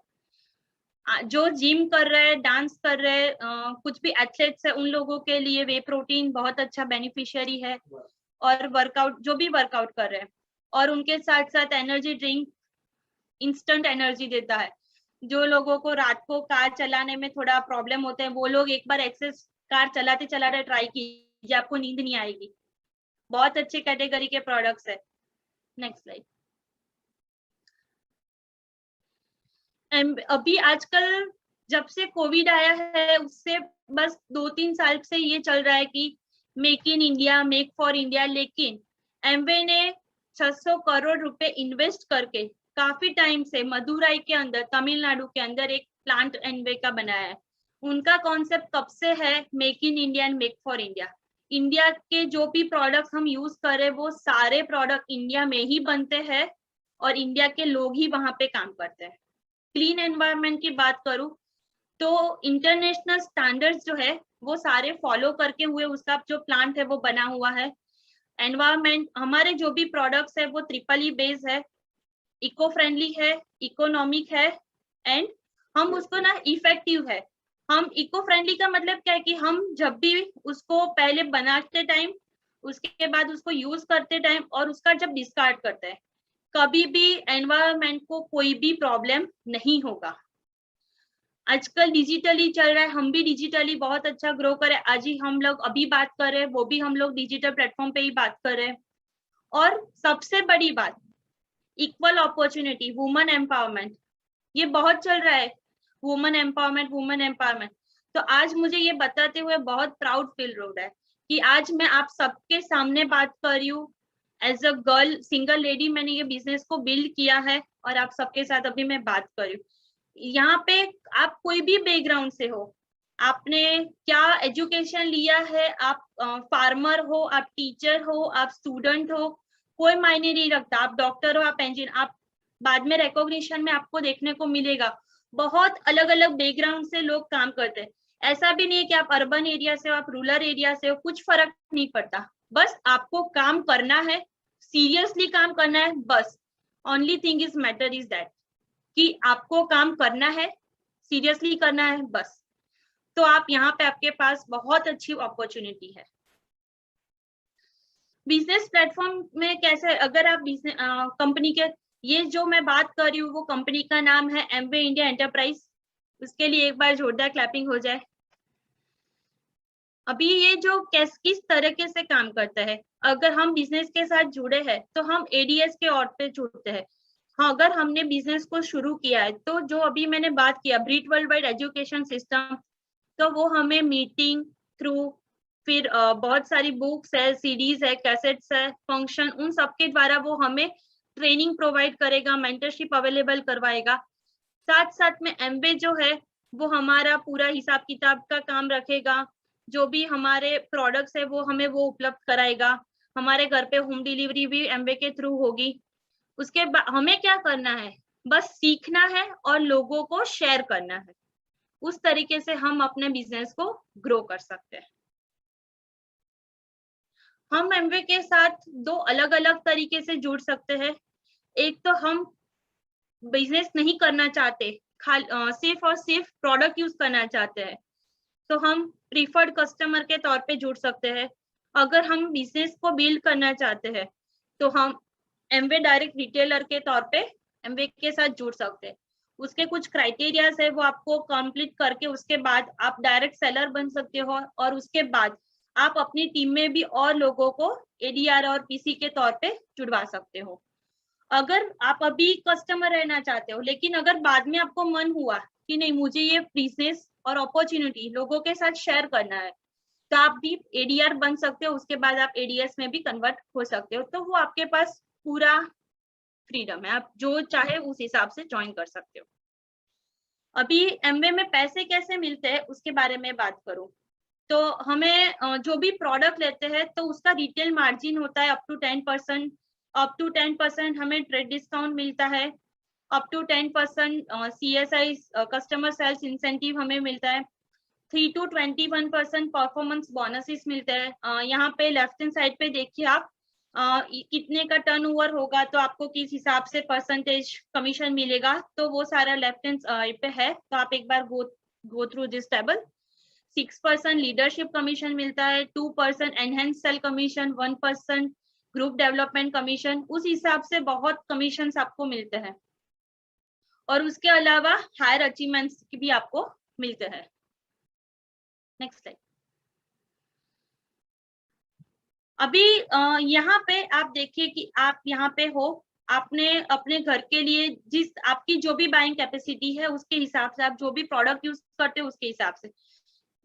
Speaker 2: जो जिम कर रहे, डांस कर रहे, कुछ भी एथलेट्स है, उन लोगों के लिए वे प्रोटीन बहुत अच्छा बेनिफिशियरी है। और वर्कआउट, जो भी वर्कआउट कर रहे हैं, और उनके साथ साथ एनर्जी ड्रिंक इंस्टेंट एनर्जी देता है। जो लोगों को रात को कार चलाने में थोड़ा प्रॉब्लम होते हैं, वो लोग एक बार एक्सेस कार चलाते चलाते ट्राई कीजिए, आपको नींद नहीं आएगी। बहुत अच्छे कैटेगरी के प्रोडक्ट्स है। Next slide. अभी आजकल जब से कोविड आया है, उससे बस 2-3 साल से ये चल रहा है कि make in India, make for India, लेकिन एमवे ने 600 करोड़ रुपए इन्वेस्ट करके काफी टाइम से मदुराई के अंदर, तमिलनाडु के अंदर एक प्लांट एमवे का बनाया है। उनका कॉन्सेप्ट कब से है, make in India and make for India. India के जो भी प्रोडक्ट्स हम यूज करें, वो सारे प्रोडक्ट इंडिया में ही बनते हैं और इंडिया के लोग ही वहां पे काम करते हैं। क्लीन एनवायरनमेंट की बात करूं तो इंटरनेशनल स्टैंडर्ड्स जो है वो सारे फॉलो करके हुए उसका जो प्लांट है वो बना हुआ है। एनवायरनमेंट, हमारे जो भी प्रोडक्ट्स है वो ट्रिपल ई बेस्ड है, इको फ्रेंडली है, इकोनॉमिक है, एंड हम उसको ना इफेक्टिव है। हम इको फ्रेंडली का मतलब क्या है कि हम जब भी उसको पहले बनाते टाइम, उसके बाद उसको यूज करते टाइम और उसका जब डिस्कार्ड करते हैं, कभी भी एनवायरनमेंट को कोई भी प्रॉब्लम नहीं होगा। आजकल डिजिटली चल रहा है, हम भी डिजिटली बहुत अच्छा ग्रो करें। आज ही हम लोग अभी बात कर रहे हैं, वो भी हम लोग डिजिटल प्लेटफॉर्म पे ही बात कर रहे हैं। और सबसे बड़ी बात, इक्वल अपॉर्चुनिटी, वुमेन एम्पावरमेंट, ये बहुत चल रहा है, वुमेन एम्पावरमेंट, वुमेन एम्पावरमेंट। तो आज मुझे ये बताते हुए बहुत प्राउड फील हो रहा है कि आज मैं आप सबके सामने बात कर रही हूँ। As a girl, single lady, मैंने ये बिजनेस को बिल्ड किया है और आप सबके साथ अभी मैं बात कर रही हूँ। यहाँ पे आप कोई भी बैकग्राउंड से हो, आपने क्या एजुकेशन लिया है, आप फार्मर हो, आप टीचर हो, आप स्टूडेंट हो, कोई मायने नहीं रखता। आप डॉक्टर हो, आप इंजीनियर, आप बाद में रिकॉग्निशन में आपको देखने को मिलेगा। बहुत अलग अलग बैकग्राउंड से लोग काम करते हैं। ऐसा भी नहीं है कि आप अर्बन एरिया से हो, आप रूरल एरिया से हो, कुछ फर्क नहीं पड़ता। बस आपको काम करना है, सीरियसली काम करना है, बस। Only thing is matter is that कि आपको काम करना है, सीरियसली करना है, बस। तो आप यहाँ पे, आपके पास बहुत अच्छी अपॉर्चुनिटी है। बिजनेस प्लेटफॉर्म में कैसे, अगर आप बिजनेस कंपनी के, ये जो मैं बात कर रही हूँ वो कंपनी का नाम है एमवे इंडिया एंटरप्राइज। उसके लिए एक बार जोरदार क्लैपिंग हो जाए। अभी ये जो किस तरीके से काम करता है, अगर हम बिजनेस के साथ जुड़े हैं तो हम एडीएस के और पे जुड़ते हैं। हाँ, अगर हमने बिजनेस को शुरू किया है तो जो अभी मैंने बात किया Breach world wide education system, तो वो हमें मीटिंग थ्रू, फिर बहुत सारी बुक्स है, सीडीज है, कैसेट्स है, फंक्शन, उन सबके द्वारा वो हमें ट्रेनिंग प्रोवाइड करेगा, मेंटरशिप अवेलेबल करवाएगा। साथ साथ में एमबे जो है वो हमारा पूरा हिसाब किताब का काम रखेगा। जो भी हमारे प्रोडक्ट्स है वो हमें वो उपलब्ध कराएगा। हमारे घर पे होम डिलीवरी भी एमबे के थ्रू होगी। उसके बाद हमें क्या करना है, बस सीखना है और लोगों को शेयर करना है। उस तरीके से हम अपने बिजनेस को ग्रो कर सकते हैं। हम एमवे के साथ दो अलग अलग तरीके से जुड़ सकते हैं। एक तो हम बिजनेस नहीं करना चाहते, सिर्फ और सिर्फ प्रोडक्ट यूज करना चाहते हैं, तो हम प्रीफर्ड कस्टमर के तौर पे जुड़ सकते हैं। अगर हम बिजनेस को बिल्ड करना चाहते हैं तो हम एमवे डायरेक्ट रिटेलर के तौर पे एमवे के साथ जुड़ सकते हैं। उसके कुछ क्राइटेरियाज है, वो आपको कंप्लीट करके उसके बाद आप डायरेक्ट सेलर बन सकते हो, और उसके बाद आप अपनी टीम में भी और लोगों को एडीआर और पीसी के तौर पे जुड़वा सकते हो। अगर आप अभी कस्टमर रहना चाहते हो, लेकिन अगर बाद में आपको मन हुआ कि नहीं, मुझे ये बिजनेस और अपॉर्चुनिटी लोगों के साथ शेयर करना है, तो आप भी एडीआर बन सकते हो। उसके बाद आप एडीएस में भी कन्वर्ट हो सकते हो। तो वो आपके पास पूरा फ्रीडम है, आप जो चाहे उस हिसाब से ज्वाइन कर सकते हो। अभी एमवे में पैसे कैसे मिलते हैं उसके बारे में बात करूं, तो हमें जो भी प्रोडक्ट लेते हैं तो उसका रिटेल मार्जिन होता है अप टू 10%। अप टू 10% हमें ट्रेड डिस्काउंट मिलता है। Up to 10% CSI, customer sales incentive हमें मिलता है। 3 to 21% परफॉर्मेंस बोनसेस मिलते हैं। यहाँ पे लेफ्ट हैंड साइड पे देखिए आप, कितने का टर्नओवर होगा तो आपको किस हिसाब से परसेंटेज कमीशन मिलेगा, तो वो सारा लेफ्ट हैंड साइड पे है, तो आप एक बार go through this table. 6% leadership commission मिलता है, 2% enhance sale commission, 1% group development commission. उस हिसाब से बहुत कमीशन आपको मिलते हैं, और उसके अलावा हायर अचीवमेंट्स भी आपको मिलते हैं। Next slide. अभी यहाँ पे आप देखिए कि आप यहाँ पे हो, आपने अपने घर के लिए जिस आपकी जो भी बाइंग कैपेसिटी है उसके हिसाब से, आप जो भी प्रोडक्ट यूज करते हो उसके हिसाब से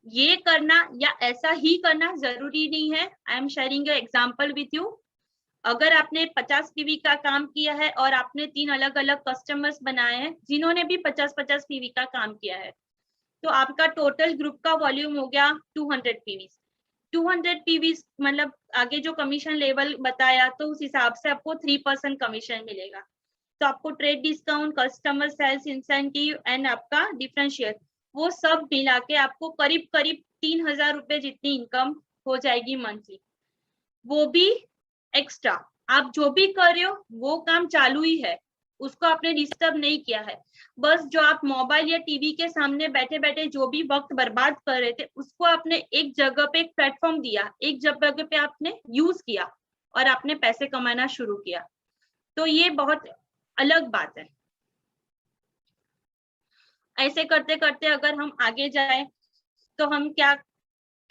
Speaker 2: ये करना या ऐसा ही करना जरूरी नहीं है। I am sharing example with you. अगर आपने 50 पीवी का काम किया है और आपने 3 अलग अलग कस्टमर्स बनाए हैं जिन्होंने भी 50-50 पीवी का काम किया है, तो आपका टोटल ग्रुप का वॉल्यूम हो गया 200 पीवी। 200 पीवी मतलब आगे जो कमीशन लेवल बताया, तो उस हिसाब से आपको 3% कमीशन मिलेगा। तो आपको trade discount, customer sales incentive and आपका डिफरेंशियल, वो सब मिला के आपको करीब करीब 3000 रुपए जितनी इनकम हो जाएगी मंथली। वो भी एक्स्ट्रा, आप जो भी कर रहे हो वो काम चालू ही है, उसको आपने डिस्टर्ब नहीं किया है। बस जो आप मोबाइल या टीवी के सामने बैठे बैठे जो भी वक्त बर्बाद कर रहे थे, उसको आपने एक जगह पे एक प्लेटफॉर्म दिया, एक जगह पे आपने यूज किया और आपने पैसे कमाना शुरू किया। तो ये बहुत अलग बात है। ऐसे करते करते अगर हम आगे जाए तो हम क्या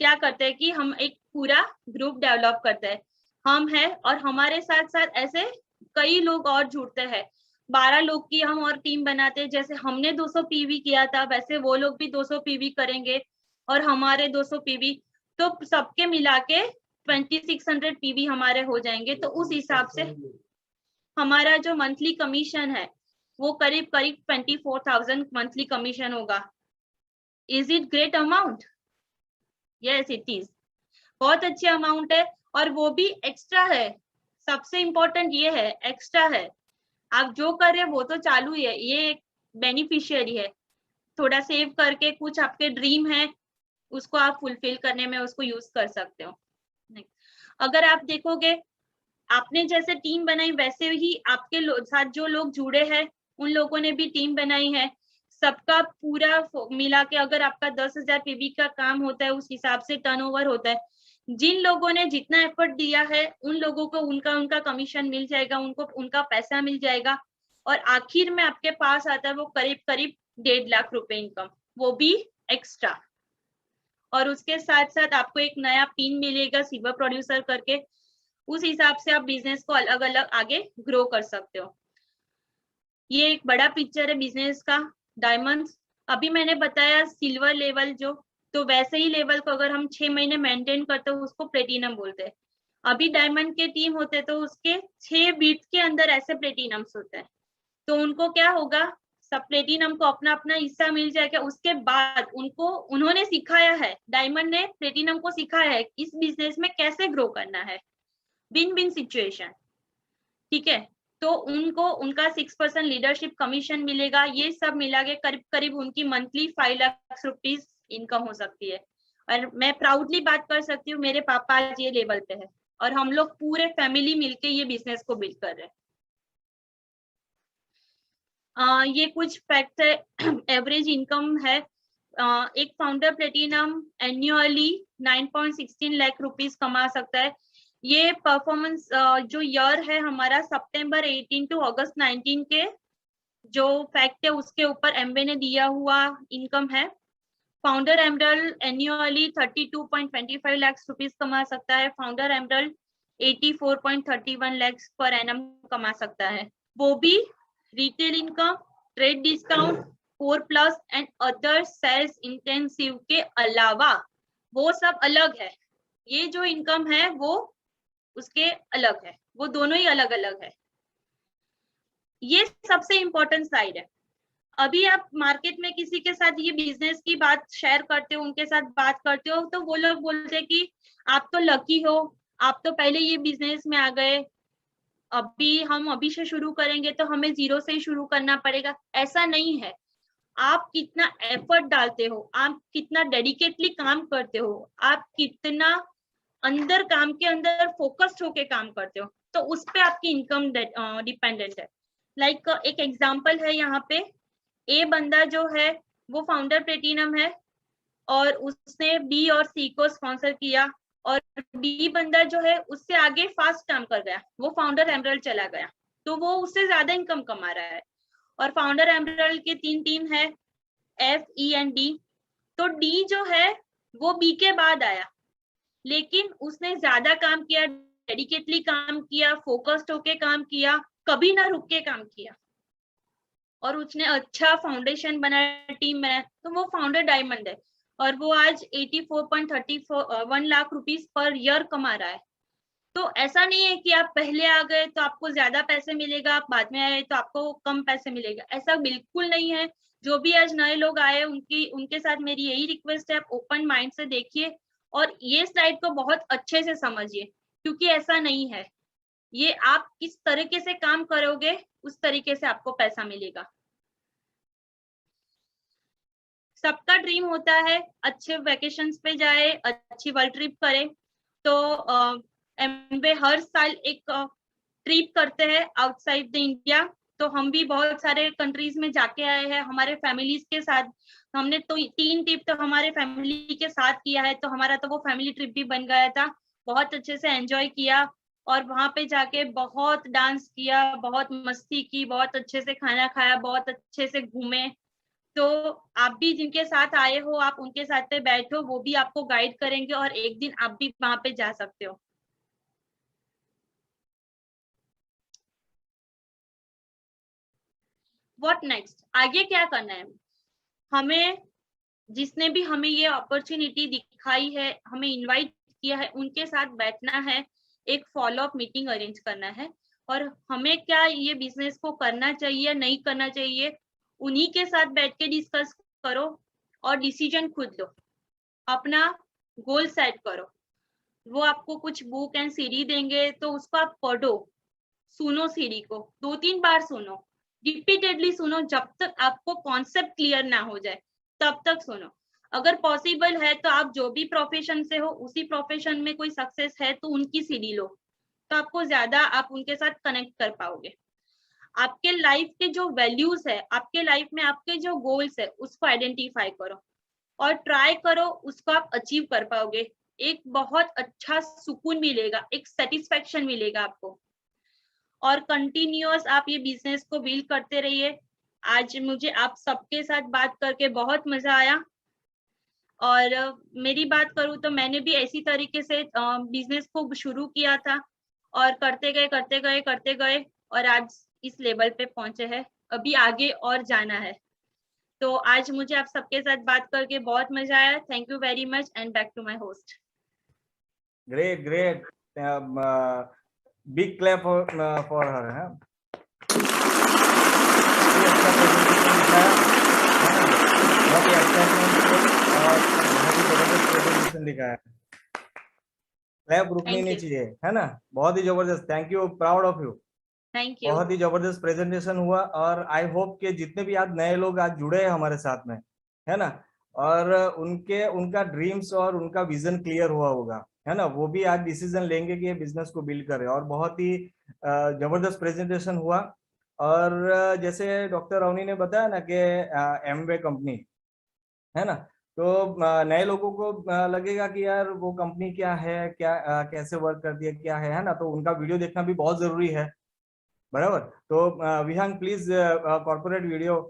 Speaker 2: क्या करते हैं कि हम एक पूरा ग्रुप डेवलप करते हैं, हम है और हमारे साथ साथ ऐसे कई लोग और जुड़ते हैं। 12 लोग की हम और टीम बनाते हैं, जैसे हमने 200 पीवी किया था वैसे वो लोग भी 200 पीवी करेंगे और हमारे 200 पीवी, तो सबके मिला के 2600 पीवी हमारे हो जाएंगे। तो उस हिसाब से हमारा जो मंथली कमीशन है वो करीब करीब 24,000 मंथली कमीशन होगा। Is it great amount? Yes it is, बहुत अच्छी अमाउंट है और वो भी एक्स्ट्रा है। सबसे इम्पोर्टेंट ये है एक्स्ट्रा है, आप जो कर रहे हैं वो तो चालू ही है, ये एक बेनिफिशियरी है। थोड़ा सेव करके कुछ आपके ड्रीम है उसको आप फुलफिल करने में उसको यूज कर सकते हो। अगर आप देखोगे आपने जैसे टीम बनाई वैसे ही आपके साथ जो लोग जुड़े हैं उन लोगों ने भी टीम बनाई है। सबका पूरा मिला के अगर आपका 10,000 पीवी का काम होता है उस हिसाब से टर्नओवर होता है। जिन लोगों ने जितना एफर्ट दिया है उन लोगों को उनका कमीशन मिल जाएगा, उनको उनका पैसा मिल जाएगा और आखिर में आपके पास आता है वो करीब करीब 1.5 लाख रुपए इनकम, वो भी एक्स्ट्रा। और उसके साथ साथ आपको एक नया पिन मिलेगा सिल्वर प्रोड्यूसर करके, उस हिसाब से आप बिजनेस को अलग अलग आगे ग्रो कर सकते हो। ये एक बड़ा पिक्चर है बिजनेस का। डायमंड्स अभी मैंने बताया सिल्वर लेवल जो, तो वैसे ही लेवल को अगर हम 6 महीने मेंटेन करते हो उसको प्लेटिनम बोलते हैं। अभी डायमंड के टीम होते तो उसके 6 बीट के अंदर ऐसे प्लेटिनम्स होते हैं, तो उनको क्या होगा सब प्लेटिनम को अपना अपना हिस्सा मिल जाएगा। उसके बाद उनको उन्होंने सिखाया है, डायमंड ने प्लेटिनम को सिखाया है इस बिजनेस में कैसे ग्रो करना है, विन विन सिचुएशन, ठीक है। तो उनको उनका 6% लीडरशिप कमीशन मिलेगा। ये सब मिला के करीब करीब उनकी मंथली 5 लाख रुपीज इनकम हो सकती है। और मैं प्राउडली बात कर सकती हूँ मेरे पापा आज ये लेवल पे है और हम लोग पूरे फैमिली मिलके ये बिजनेस को बिल्ड कर रहे हैं। ये कुछ फैक्ट है एवरेज इनकम है। एक founder platinum annually 9.16 lakh rupees कमा सकता है। ये परफॉर्मेंस जो ईयर है हमारा सितंबर 18 टू अगस्त 19 के जो फैक्ट है उसके ऊपर एमबे ने दिया हुआ इनकम है। Founder emerald annually 32.25 lakh rupees कमा सकता है। Founder emerald 84.31 lakh per annum कमा सकता है, वो भी retail income, trade discount, 4+ and other sales intensive के अलावा। वो सब अलग है, ये जो इनकम है वो उसके अलग है, वो दोनों ही अलग अलग है। ये सबसे इंपॉर्टेंट साइड है। अभी आप मार्केट में किसी के साथ ये बिजनेस की बात शेयर करते हो, उनके साथ बात करते हो तो वो लोग बोलते हैं कि आप तो लकी हो, आप तो पहले ये बिजनेस में आ गए, हम अभी से शुरू करेंगे तो हमें जीरो से ही शुरू करना पड़ेगा। ऐसा नहीं है, आप कितना एफर्ट डालते हो, आप कितना डेडिकेटली काम करते हो, आप कितना अंदर काम के अंदर फोकस्ड होके काम करते हो, तो उस पे आपकी इनकम डिपेंडेंट है। लाइक एक एग्जांपल है यहाँ पे, ए बंदा जो है वो फाउंडर प्लेटिनम है और उसने बी और सी को स्पॉन्सर किया और बी बंदा जो है उससे आगे फास्ट काम कर गया, वो फाउंडर एमरल्ड चला गया, तो वो उससे ज्यादा इनकम कमा रहा है। और फाउंडर एमरल्ड के 3 टीम है एफ, ई एंड डी। तो डी जो है वो बी के बाद आया, लेकिन उसने ज्यादा काम किया, डेडिकेटली काम किया, फोकस्ड होके काम किया, कभी ना रुक के काम किया और उसने अच्छा फाउंडेशन बनाया, टीम बनाया, तो वो फाउंडर डायमंड है और वो आज 84.31 लाख रुपीस पर ईयर कमा रहा है। तो ऐसा नहीं है कि आप पहले आ गए तो आपको ज्यादा पैसे मिलेगा, आप बाद में आए तो आपको कम पैसे मिलेगा, ऐसा बिल्कुल नहीं है। जो भी आज नए लोग आए उनके साथ मेरी यही रिक्वेस्ट है, आप ओपन माइंड से देखिए और ये स्लाइड को बहुत अच्छे से समझिए, क्योंकि ऐसा नहीं है, ये आप किस तरीके से काम करोगे उस तरीके से आपको पैसा मिलेगा। सबका ड्रीम होता है अच्छे वेकेशंस पे जाए, अच्छी वर्ल्ड ट्रिप करे, तो एमबे हर साल एक ट्रिप करते हैं आउटसाइड द इंडिया। तो हम भी बहुत सारे कंट्रीज में जाके आए हैं हमारे फैमिलीज के साथ। हमने तो 3 ट्रिप तो हमारे फैमिली के साथ किया है, तो हमारा तो वो फैमिली ट्रिप भी बन गया था, बहुत अच्छे से एंजॉय किया और वहां पे जाके बहुत डांस किया, बहुत मस्ती की, बहुत अच्छे से खाना खाया, बहुत अच्छे से घूमे। तो आप भी जिनके साथ आए हो, आप उनके साथ पे बैठो, वो भी आपको गाइड करेंगे और एक दिन आप भी वहां पे जा सकते हो। व्हाट नेक्स्ट, आगे क्या करना है हमें? जिसने भी हमें ये अपॉर्चुनिटी दिखाई है, हमें इनवाइट किया है, उनके साथ बैठना है, एक फॉलो अप मीटिंग अरेंज करना है, और हमें क्या ये बिजनेस को करना चाहिए नहीं करना चाहिए, उन्हीं के साथ बैठ के डिस्कस करो और डिसीजन खुद लो। अपना गोल सेट करो। वो आपको कुछ बुक एंड सीडी देंगे तो उसको आप पढ़ो, सुनो, सीडी को 2-3 बार सुनो, रिपीटेडली सुनो, जब तक आपको कॉन्सेप्ट क्लियर ना हो जाए तब तक सुनो। अगर पॉसिबल है तो आप जो भी प्रोफेशन से हो, उसी प्रोफेशन में कोई सक्सेस है तो उनकी सीडी लो, तो आपको ज्यादा आप उनके साथ कनेक्ट कर पाओगे। आपके लाइफ के जो वैल्यूज है, आपके लाइफ में आपके जो गोल्स है, उसको आइडेंटिफाई करो और ट्राई करो, उसको आप अचीव कर पाओगे। एक बहुत अच्छा सुकून मिलेगा, एक सेटिस्फेक्शन मिलेगा आपको, और कंटिन्यूअस आप ये बिजनेस को बिल्ड करते रहिए। आज मुझे आप सबके साथ बात करके बहुत मजा आया, और मेरी बात करूँ तो मैंने भी ऐसी तरीके से बिजनेस को शुरू किया था, और करते गए और आज इस लेवल पे पहुंचे हैं। अभी आगे और जाना है। तो आज मुझे आप सबके साथ बात करके बहुत मजा आया। Thank you very much and back to my host.
Speaker 1: Great great, big clap for her. है बहुत ही अच्छा और बहुत ही जबरदस्त प्रेजेंटेशन दिखाया। क्लैप रुकनी नहीं चाहिए, है ना? बहुत ही जबरदस्त, thank you, proud of you.
Speaker 2: Thank you.
Speaker 1: बहुत ही जबरदस्त प्रेजेंटेशन हुआ, और आई होप कि जितने भी आज नए लोग आज जुड़े हैं हमारे साथ में, है ना, और उनका ड्रीम्स और उनका विजन क्लियर हुआ होगा, है ना, वो भी आज डिसीजन लेंगे कि ये बिजनेस को बिल्ड करें। और बहुत ही जबरदस्त प्रेजेंटेशन हुआ। और जैसे डॉक्टर अवनी ने बताया ना कि एमवे कंपनी, है ना, तो नए लोगों को लगेगा कि यार वो कंपनी क्या है, क्या कैसे वर्क करती है, क्या है ना, तो उनका वीडियो देखना भी बहुत जरूरी है, बराबर। तो Vihang please corporate video.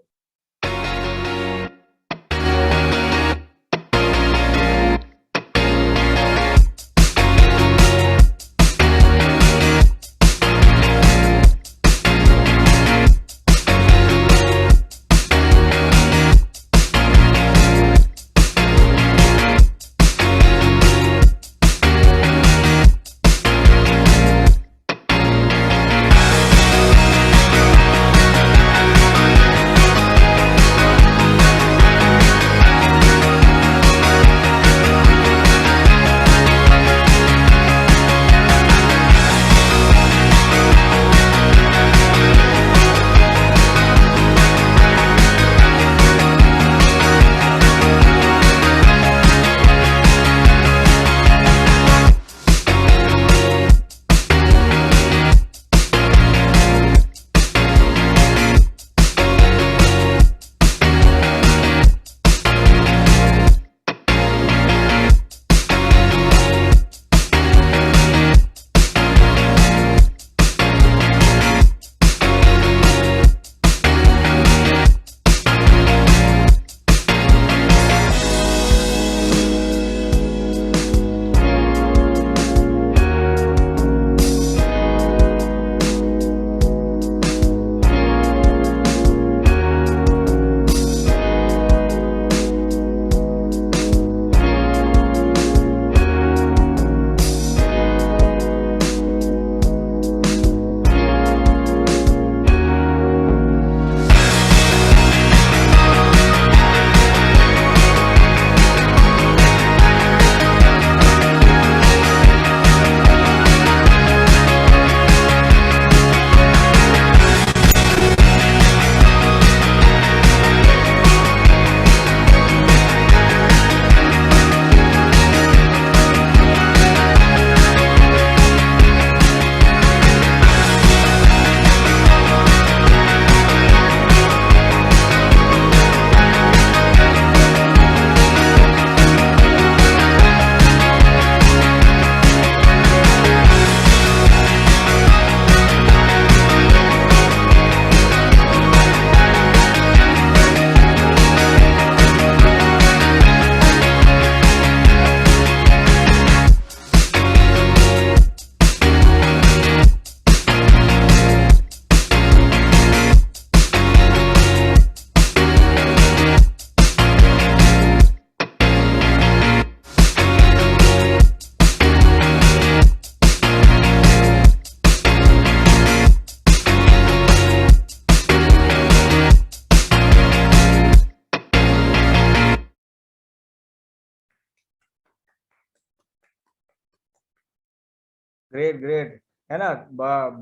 Speaker 1: Great great, है ना।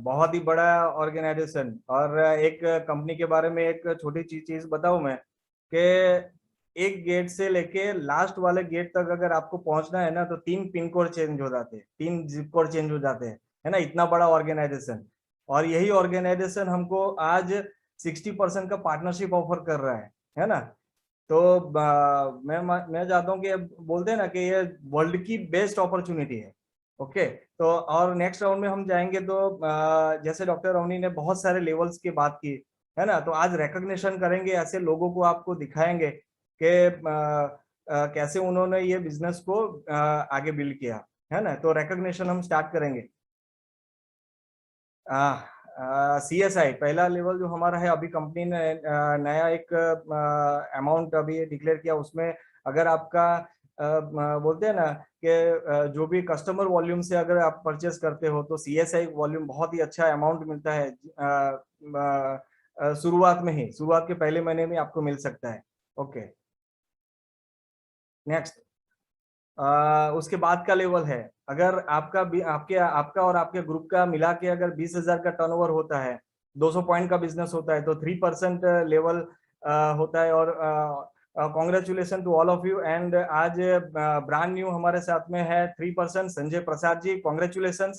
Speaker 1: बहुत ही बड़ा ऑर्गेनाइजेशन। और एक कंपनी के बारे में एक छोटी चीज बताऊं मैं, कि एक गेट से लेके लास्ट वाले गेट तक अगर आपको पहुंचना है ना, तो 3 पिन कोड चेंज हो जाते हैं, 3 जिप कोड चेंज हो जाते हैं, है ना। इतना बड़ा ऑर्गेनाइजेशन। और यही ऑर्गेनाइजेशन हमको आज 60% का पार्टनरशिप ऑफर कर रहा है ना। तो मैं चाहता हूँ कि बोलते हैं ना कि ये वर्ल्ड की बेस्ट अपॉर्चुनिटी है। ओके, तो और नेक्स्ट राउंड में हम जाएंगे, तो जैसे डॉक्टर अवनी ने बहुत सारे लेवल्स की बात की, है ना। तो आज रिकॉग्निशन करेंगे, ऐसे लोगों को आपको दिखाएंगे कि कैसे उन्होंने ये बिजनेस को आगे बिल्ड किया, है ना। तो रिकॉग्निशन हम स्टार्ट करेंगे। CSI पहला लेवल जो हमारा है, अभी कंपनी ने नया एक अमाउंट अभी डिक्लेयर किया। उसमें अगर आपका बोलते हैं ना कि जो भी कस्टमर वॉल्यूम से अगर आप परचेस करते हो, तो CSI वॉल्यूम बहुत ही अच्छा अमाउंट मिलता है। शुरुआत में ही, शुरुआत के पहले महीने में आपको मिल सकता है। Okay, next. उसके बाद का लेवल है, अगर आपका और आपके ग्रुप का मिला के अगर 20,000 का टर्नओवर होता है, 200 पॉइंट का बिजनेस होता है, तो 3% लेवल होता है। और congratulation to all of you. And आज ब्रांड न्यू हमारे साथ में है 3% संजय प्रसाद जी, कॉन्ग्रेचुलेशन।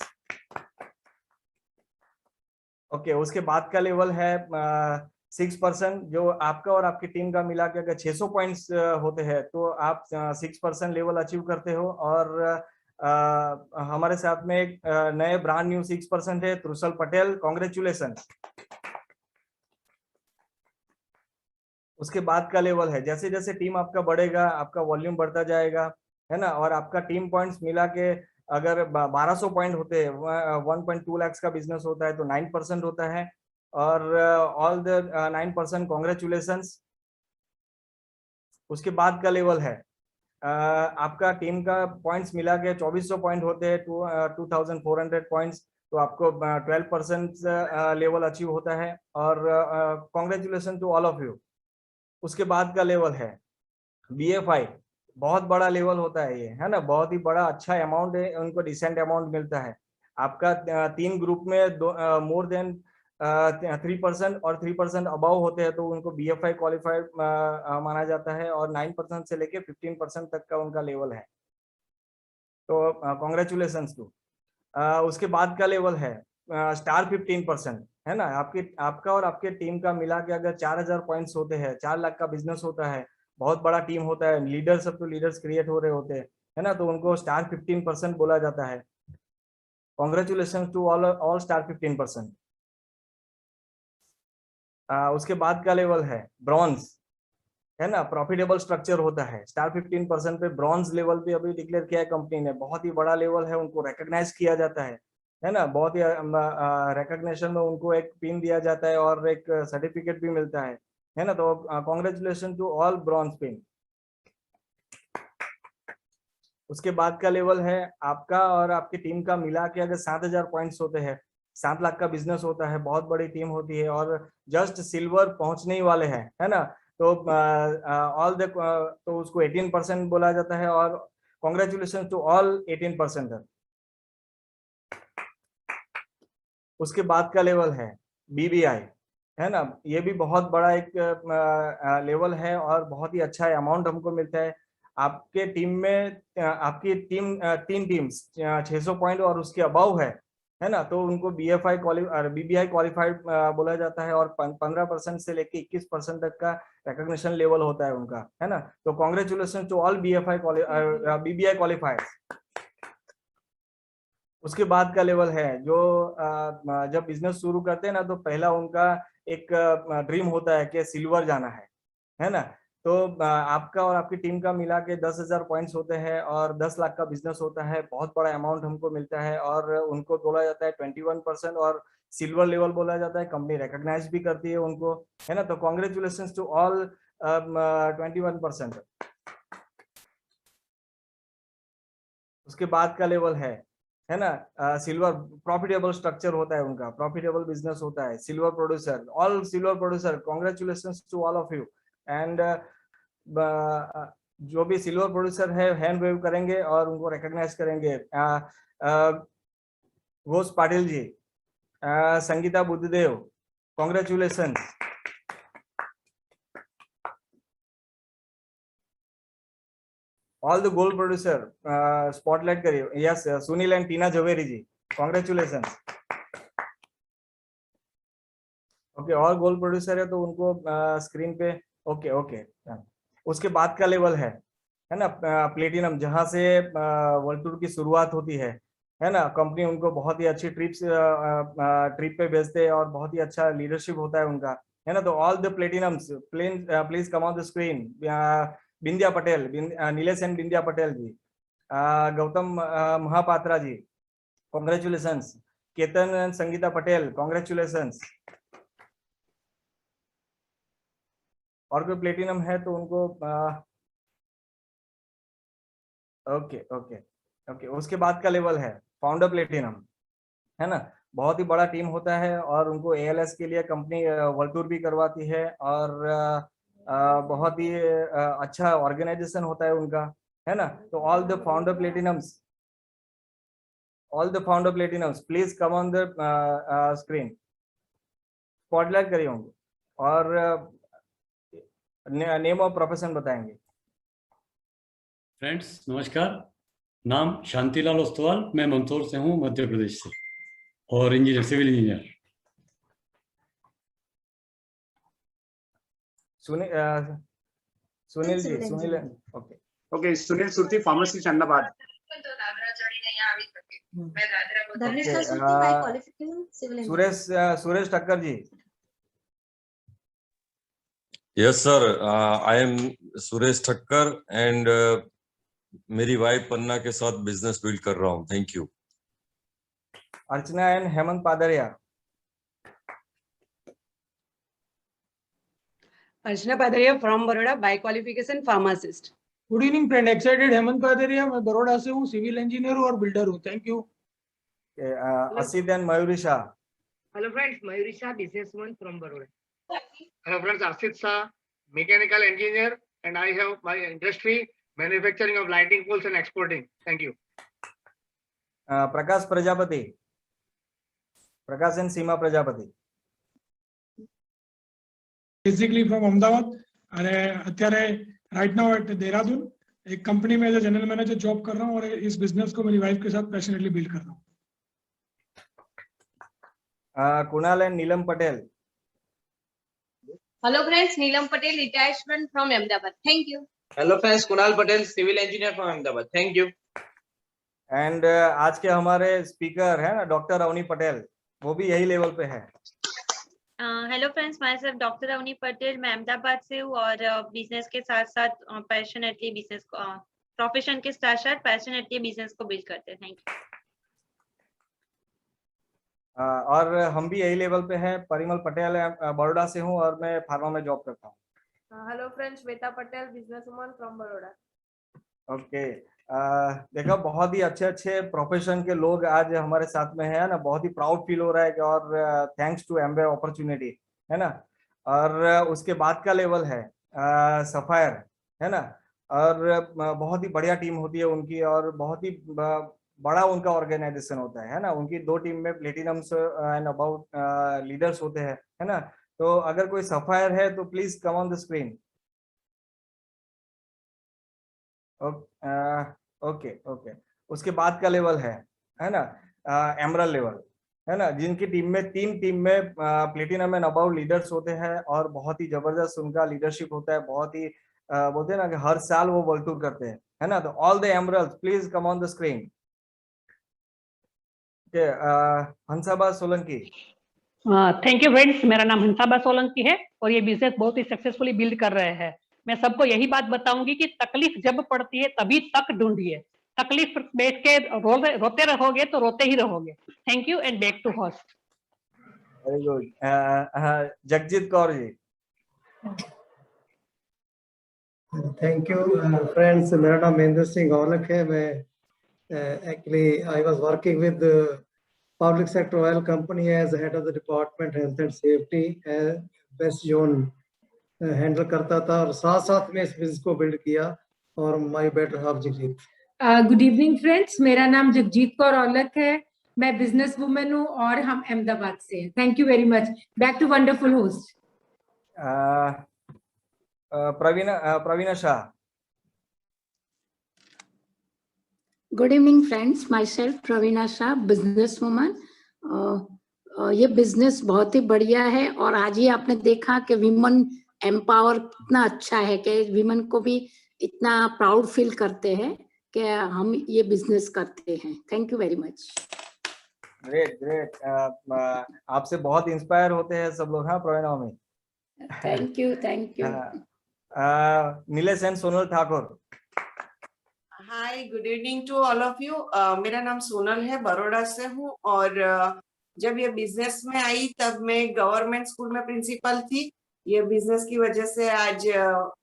Speaker 1: ओके, उसके बाद का लेवल है 6%, जो आपका और आपकी टीम का मिला के अगर 600 पॉइंट्स होते हैं, तो आप 6% लेवल अचीव करते हो। और हमारे साथ में एक नए ब्रांड न्यू 6% है, त्रुशल पटेल, कॉन्ग्रेचुलेशन। उसके बाद का लेवल है, जैसे जैसे टीम आपका बढ़ेगा, आपका वॉल्यूम बढ़ता जाएगा, है ना। और आपका टीम पॉइंट्स मिला के अगर 1200 पॉइंट होते हैं, 1.2 लाख का बिजनेस होता है, तो 9% होता है। और ऑल द 9% कॉन्ग्रेचुलेशन। उसके बाद का लेवल है, आपका टीम का पॉइंट्स मिला के 2400 पॉइंट होते हैं, 2400 पॉइंट्स, तो आपको 12% लेवल अचीव होता है। और congratulation to all of you. उसके बाद का लेवल है BFI, बहुत बड़ा लेवल होता है ये, है ना। बहुत ही बड़ा अच्छा अमाउंट है, उनको डिसेंट अमाउंट मिलता है। आपका 3 ग्रुप में मोर देन 3% और 3% अबाव होते हैं, तो उनको BFI क्वालिफाइड माना जाता है। और 9% से लेके 15% तक का उनका लेवल है। तो कॉन्ग्रेचुलेशन टू। उसके बाद का लेवल है स्टार 15%, है ना। आपका और आपके टीम का मिला के अगर 4,000 पॉइंट्स होते हैं, 4 लाख का बिजनेस होता है, बहुत बड़ा टीम होता है, लीडर सब तो लीडर्स क्रिएट हो रहे होते हैं, है ना। तो उनको स्टार 15% बोला जाता है। Congratulation to all all star 15%। उसके बाद का लेवल है ब्रॉन्ज, है ना। प्रॉफिटेबल स्ट्रक्चर होता है, स्टार 15% पे ब्रॉन्ज लेवल पे अभी डिक्लेयर किया है कंपनी ने। बहुत ही बड़ा लेवल है, उनको रिकॉग्नाइज किया जाता है ना। बहुत ही रिकॉग्निशन में उनको एक पिन दिया जाता है और एक सर्टिफिकेट भी मिलता है ना। तो congratulation to all bronze pin. उसके बाद का लेवल है, आपका और आपकी टीम का मिला के अगर 7,000 पॉइंट्स होते हैं, 7 लाख का बिजनेस होता है, बहुत बड़ी टीम होती है, और जस्ट सिल्वर पहुंचने ही वाले हैं, है ना। तो ऑल द तो उसको 18% बोला जाता है। और कॉन्ग्रेचुलेशन टू ऑल 18%। उसके बाद का लेवल है BBI, है ना। ये भी बहुत बड़ा एक लेवल है, और बहुत ही अच्छा अमाउंट हमको मिलता है। आपके टीम में आपकी टीम 3 टीम्स 600 पॉइंट और उसके अबाव है ना। तो उनको BBI क्वालिफाइड बोला जाता है। और 15% से लेके 21% तक का रिकॉग्निशन लेवल होता है उनका, है ना। तो congratulation to all BBI qualified. उसके बाद का लेवल है, जो जब बिजनेस शुरू करते हैं ना, तो पहला उनका एक ड्रीम होता है कि सिल्वर जाना है ना। तो आपका और आपकी टीम का मिला के 10,000 पॉइंट्स होते हैं, और 10 लाख का बिजनेस होता है, बहुत बड़ा अमाउंट हमको मिलता है। और उनको बोला जाता है 21%, और सिल्वर लेवल बोला जाता है। कंपनी रिकॉग्नाइज भी करती है उनको, है ना। तो कॉन्ग्रेचुलेशन टू ऑल 21%। उसके बाद का लेवल है ना सिल्वर। प्रॉफिटेबल स्ट्रक्चर होता है उनका, प्रॉफिटेबल बिजनेस होता है। Silver producer, all silver producer, congratulation to all of you. And जो भी सिल्वर प्रोड्यूसर है, हैंड वेव करेंगे और उनको रिकॉग्नाइज करेंगे। Ghosh Patil ji, Sangeeta Buddhadev, congratulation. All the gold producer spotlight करिए। Yes, Sunil and Tina Javeri ji, congratulation. Okay, और गोल्ड प्रोड्यूसर है तो उनको स्क्रीन पे। ओके ओके, उसके बाद का लेवल है ना प्लेटिनम, जहां से वर्ल्ड टूर की शुरुआत होती है ना। कंपनी उनको बहुत ही अच्छी ट्रिप पे भेजते हैं और बहुत ही अच्छा लीडरशिप होता है उनका, है ना। तो all the platinums please come on the screen. Bindiya Patel, Nilesh and Bindiya Patel ji, Gautam Mahapatra ji, congratulations. Ketan and Sangeeta Patel, congratulations. और कोई प्लेटिनम है तो उनको ओके ओके ओके। उसके बाद का लेवल है फाउंडर प्लेटिनम, है ना। बहुत ही बड़ा टीम होता है और उनको एएलएस के लिए कंपनी वर्ल्ड टूर भी करवाती है और बहुत ही अच्छा ऑर्गेनाइजेशन होता है उनका, है ना। तो all the founder platinums please come on the screen, spotlight करिए होंगे और नेम और प्रोफेशन बताएंगे।
Speaker 3: फ्रेंड्स नमस्कार, नाम शांतिलाल ओस्तवाल, मैं मंदसौर से हूँ, मध्य प्रदेश से, और engineer, civil engineer.
Speaker 1: Sunil ji, Sunil, okay
Speaker 4: okay, Sunil Surti, pharmacist, Ahmedabad.
Speaker 1: Suresh Thakkar ji.
Speaker 5: Yes sir, I am Suresh Thakkar and मेरी वाइफ पन्ना के साथ बिजनेस बिल्ड कर रहा हूँ। Thank you.
Speaker 1: Archana and Hemant Padaria.
Speaker 6: Archana Padaria from Baroda, by qualification pharmacist.
Speaker 7: Good evening friend, excited Hemant Padaria, मैं बड़ौदा से हूँ, सिविल इंजीनियर हूँ और बिल्डर हूँ। Thank you.
Speaker 1: Asit and Mayuri Shah.
Speaker 8: Hello friends, Mayuri Shah, businesswoman from Baroda. Hello friends, Asit Shah, mechanical engineer, and I have my industry manufacturing of lighting poles and exporting. Thank you.
Speaker 1: Prakash Prajapati, Prakash and Seema Prajapati.
Speaker 7: Basically from Ahmedabad અને અત્યારે राइट नाउ एट देहरादून एक कंपनी में एज जनरल मैनेजर जॉब कर रहा हूँ और इस बिजनेस को मेरी वाइफ के साथ पैशनेटली बिल्ड कर रहा हूँ।
Speaker 1: Kunal and Neelam Patel.
Speaker 9: Hello friends, Neelam Patel, detachment from Ahmedabad. Thank you.
Speaker 10: Hello friends, Kunal Patel, civil engineer from Ahmedabad. Thank you.
Speaker 1: And आज के हमारे स्पीकर है ना डॉक्टर अवनी पटेल, वो भी यही लेवल पे है।
Speaker 2: Hello friends, myself doctor Avani Patel, मैं अहमदाबाद से हूँ और बिजनेस के साथ साथ पैशनेटली बिजनेस को, प्रोफेशन के साथ साथ पैशनेटली बिजनेस को बिल्ड करते हैं। Thank you.
Speaker 1: और हम भी यही लेवल पे हैं। परिमल पटेल, बड़ौदा से हूँ और मैं फार्मा में जॉब करता हूँ।
Speaker 11: Hello friends, Shweta Patel, business woman from Baroda.
Speaker 1: Okay, देखो बहुत ही अच्छे अच्छे प्रोफेशन के लोग आज हमारे साथ में है ना। बहुत ही प्राउड फील हो रहा है और थैंक्स टू एमवे अपॉर्चुनिटी, है ना। और उसके बाद का लेवल है सफायर, है ना। और बहुत ही बढ़िया टीम होती है उनकी और बहुत ही बड़ा उनका ऑर्गेनाइजेशन होता है ना। उनकी 2 टीम में प्लेटिनम्स एंड अबाउट लीडर्स होते हैं, है ना। तो अगर कोई सफायर है तो please come on the screen. Okay okay. उसके बाद का लेवल है ना एमरल्ड लेवल, है ना, जिनकी टीम में 3 टीम में प्लेटिनम एंड अबाउट लीडर्स होते हैं और बहुत ही जबरदस्त उनका लीडरशिप होता है। बहुत ही बोलते हैं ना कि हर साल वो वर्ल्ड टूर करते हैं, है ना। तो all the emeralds please come on the screen. Hansaba Solanki.
Speaker 6: Thank you friends, मेरा नाम हंसाबा सोलंकी है और ये बिजनेस बहुत ही सक्सेसफुली बिल्ड कर रहे हैं। मैं सबको यही बात बताऊंगी कि तकलीफ जब पड़ती है तभी तक ढूंढिए, तकलीफ बैठ के रोते रहोगे तो रोते ही रहोगे। Thank you and back to host.
Speaker 1: Very good. Jagjit Kaur ji.
Speaker 12: Thank you friends, मेरा नाम महेंद्र सिंह औलख है। मैं actually I was working with public sector oil company as head of the department health and safety, west zone handle करता था और साथ साथ में इस बिजनेस को बिल्ड किया। और my better half Jagjit.
Speaker 13: Good evening friends, मेरा नाम जगजीत कौर औलख है मैं बिजनेस वुमेन हूँ और हम अहमदाबाद से हैं। Thank you very much. Back to wonderful host.
Speaker 1: Praveena Shah.
Speaker 14: Good evening friends, myself Praveena Shah, business woman. ये बिजनेस बहुत ही बढ़िया है और आज ही आपने देखा कि विमेन एम्पावर कितना अच्छा है कि विमेन को भी इतना प्राउड फील करते हैं कि हम ये बिजनेस करते हैं। Thank you very much.
Speaker 1: Great great. आपसे बहुत इंस्पायर होते हैं सब लोग। हाँ प्रवीणा में।
Speaker 14: Thank you thank you.
Speaker 1: Nilesh and Sonal Thakur.
Speaker 15: Hi, good evening to all of you. मेरा नाम सोनल है, बड़ौदा से हूँ और जब ये बिजनेस में आई तब मैं गवर्नमेंट स्कूल में प्रिंसिपल थी। ये बिजनेस की वजह से आज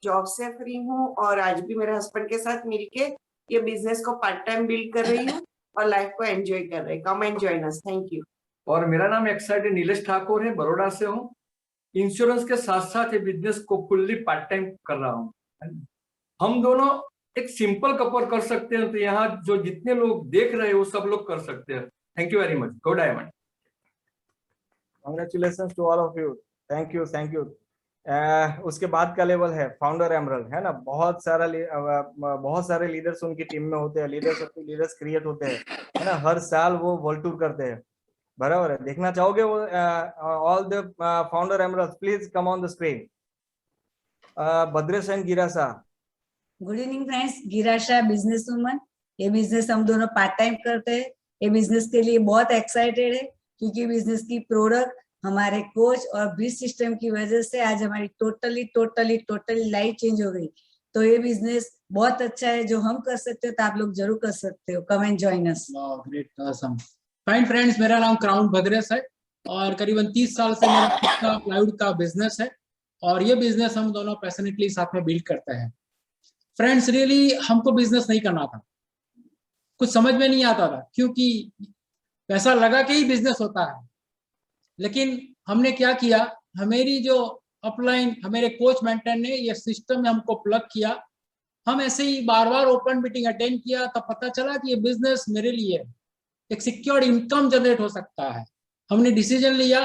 Speaker 15: जॉब से फ्री हूँ और आज भी मेरे हस्बैंड के साथ मिलके ये बिजनेस को पार्ट टाइम बिल्ड कर रही हूँ और लाइफ को एंजॉय कर रही। Come and join us. Thank you.
Speaker 16: और मेरा नाम एक्साइटेड नीलेश ठाकुर है, बड़ौदा से हूँ। इंश्योरेंस के साथ साथ ये बिजनेस को फुल्ली पार्ट टाइम कर रहा हूँ। हम दोनों एक सिंपल कपल कर सकते हैं, तो यहाँ जो जितने लोग देख रहे हैं वो सब लोग कर सकते हैं। Thank you very much. Go diamond.
Speaker 1: Congratulations to all of you. Thank you, thank you. उसके बाद का लेवल है फाउंडर एमरल्ड, है ना। बहुत सारे लीडर्स उनकी टीम में होते हैं, लीडर्स क्रिएट होते हैं, है ना। हर साल वो वर्ल्ड टूर करते हैं, बराबर है। देखना चाहोगे वो all the founder emerald, please come on the screen. Bhadresh and Girasa.
Speaker 17: Good evening friends, Girasha business woman. ये बिजनेस हम दोनों पार्ट टाइम करते हैं। ये बिजनेस के लिए बहुत एक्साइटेड है क्योंकि बिजनेस की प्रोडक्ट हमारे कोच और ब्रिज सिस्टम की वजह से आज हमारी टोटली लाइफ चेंज हो गई। तो ये बिजनेस बहुत अच्छा है, जो हम कर सकते हो तो आप लोग जरूर कर सकते हो। Come and join us.
Speaker 18: Great, awesome. Fine friends, मेरा नाम क्राउन भद्रेश है और करीबन 30 साल से मेरा खुद का प्लाईवुड का बिजनेस है और ये बिजनेस हम दोनों पैशनेटली साथ में बिल्ड करते हैं। फ्रेंड्स, रियली हमको बिजनेस नहीं करना था, कुछ समझ में नहीं आता था क्योंकि पैसा लगा के ही बिजनेस होता है। लेकिन हमने क्या किया, हमारी जो अपलाइन हमारे कोच मेंटर ने ये सिस्टम में हमको प्लग किया। हम ऐसे ही बार बार ओपन मीटिंग अटेंड किया, तब पता चला कि ये बिजनेस मेरे लिए एक सिक्योर्ड इनकम जनरेट हो सकता है। हमने डिसीजन लिया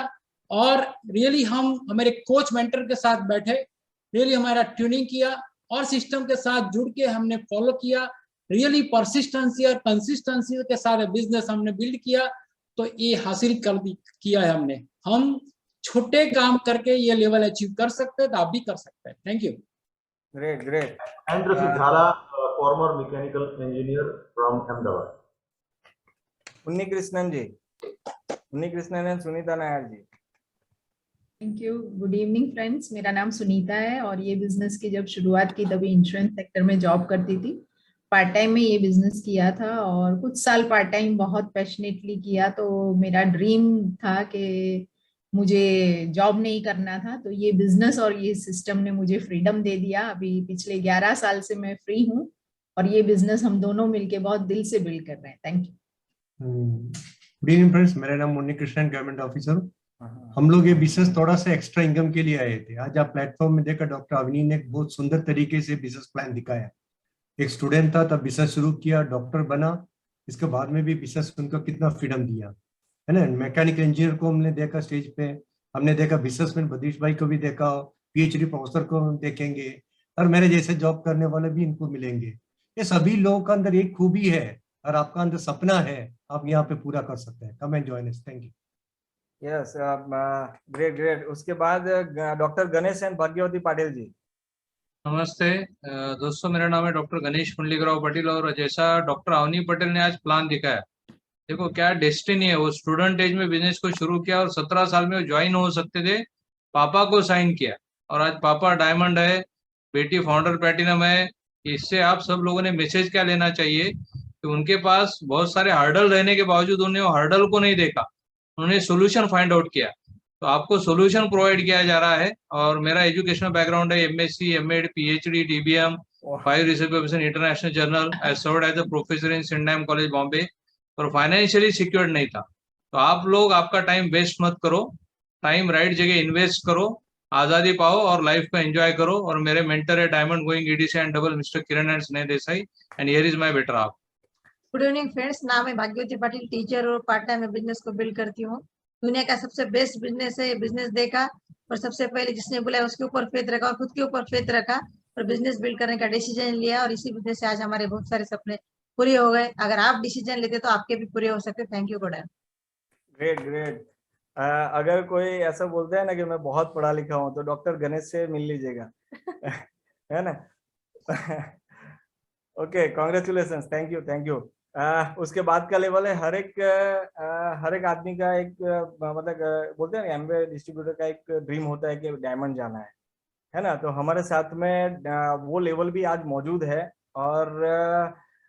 Speaker 18: और रियली हम हमारे कोच मेंटर के साथ बैठे, रियली हमारा ट्यूनिंग किया और सिस्टम के साथ जुड़ के हमने फॉलो किया। रियली परसिस्टेंसी और कंसिस्टेंसी के साथ बिजनेस हमने बिल्ड किया, तो ये हासिल किया है हमने। हम छोटे काम करके ये लेवल अचीव कर सकते हैं, तो आप भी कर सकते हैं। Thank you.
Speaker 1: Great great.
Speaker 19: Andrew Sidhala, former mechanical engineer from Ahmedabad.
Speaker 1: उन्नी Krishnan ji, Unni Krishnan and Sunita Nair ji.
Speaker 20: Thank you. Good evening friends, मेरा नाम सुनीता है और ये बिजनेस की जब शुरुआत की तभी इंश्योरेंस सेक्टर में जॉब करती थी। पार्ट टाइम में ये बिजनेस किया था और कुछ साल पार्ट टाइम बहुत पैशनेटली किया। तो मेरा ड्रीम था कि मुझे जॉब नहीं करना था, तो ये बिजनेस और ये सिस्टम ने मुझे फ्रीडम दे दिया। अभी पिछले 11 साल से मैं फ्री हूँ और ये बिजनेस हम दोनों मिलके बहुत दिल से बिल्ड कर रहे हैं। Thank you.
Speaker 21: Good evening friends, मेरा नाम मुन्नी कृष्णन, गवर्नमेंट ऑफिसर। हम लोग ये बिजनेस थोड़ा सा एक्स्ट्रा इनकम के लिए आए थे। आज आप प्लेटफॉर्म में देखा डॉक्टर अवनी ने एक बहुत सुंदर तरीके से बिजनेस प्लान दिखाया। एक स्टूडेंट था, तब बिजनेस शुरू किया, डॉक्टर बना, इसके बाद में भी बिजनेस उनको कितना फ्रीडम दिया, है ना। मैकेनिकल इंजीनियर को हमने देखा स्टेज पे, हमने देखा बिजनेसमैन भदीश भाई को भी देखा, पीएचडी प्रोफेसर को देखेंगे और मेरे जैसे जॉब करने वाले भी इनको मिलेंगे। ये सभी लोगों का अंदर एक खूबी है और आपका अंदर सपना है, आप यहाँ पे पूरा कर सकते हैं। Come and join us. Thank you.
Speaker 1: Yes, great great. उसके बाद डॉक्टर गणेश एंड भाग्यवती पाटिल जी।
Speaker 22: नमस्ते दोस्तों, मेरा नाम है डॉक्टर गणेश पुंडलिकराव पाटिल और जैसा डॉक्टर अवनी पटेल ने आज प्लान दिखाया, देखो क्या डेस्टिनी है। वो स्टूडेंट एज में बिजनेस को शुरू किया और 17 साल में वो ज्वाइन हो सकते थे, पापा को साइन किया और आज पापा डायमंड है, बेटी फाउंडर प्लैटिनम है। इससे आप सब लोगों ने मैसेज क्या लेना चाहिए कि उनके पास बहुत सारे हर्डल रहने के बावजूद उन्होंने वो हर्डल को नहीं देखा, उन्होंने सोल्यूशन फाइंड आउट किया। तो आपको सोल्यूशन प्रोवाइड किया जा रहा है। और मेरा एजुकेशनल बैकग्राउंड है MSc, MEd, PhD, DBM, 5 research papers in international journal. I served as a professor in Saint college Bombay. और फाइनेंशियली सिक्योर्ड नहीं था। तो आप लोग आपका टाइम वेस्ट मत करो, टाइम राइट जगह इन्वेस्ट करो, आजादी पाओ और लाइफ को एंजॉय करो। और मेरे मेंटर है diamond going EDC and double mister Kiran and Sneh Desai and here is my better half.
Speaker 3: Good evening friends, नाम है भाग्यवती पाटिल, टीचर और पार्ट टाइम में बिजनेस को बिल्ड करती हूँ। दुनिया का सबसे बेस्ट बिजनेस है, बिजनेस देखा और सबसे पहले जिसने बोला उसके ऊपर फेथ रखा और खुद के ऊपर फेथ रखा और बिजनेस बिल्ड करने का डिसीजन लिया और इसी बिजनेस से आज हमारे बहुत सारे सपने पूरे हो गए। अगर आप डिसीजन लेते तो आपके भी पूरे हो सकते। Thank you good.
Speaker 1: Great great. अगर कोई ऐसा बोलता है ना कि मैं बहुत पढ़ा लिखा हूँ तो डॉक्टर गणेश से मिल लीजिएगा है ना। Okay, congratulation, thank you. उसके बाद का लेवल है हर एक आदमी का एक मतलब बोलते हैं ना एमवे डिस्ट्रीब्यूटर का एक ड्रीम होता है कि डायमंड जाना है ना। तो हमारे साथ में वो लेवल भी आज मौजूद है और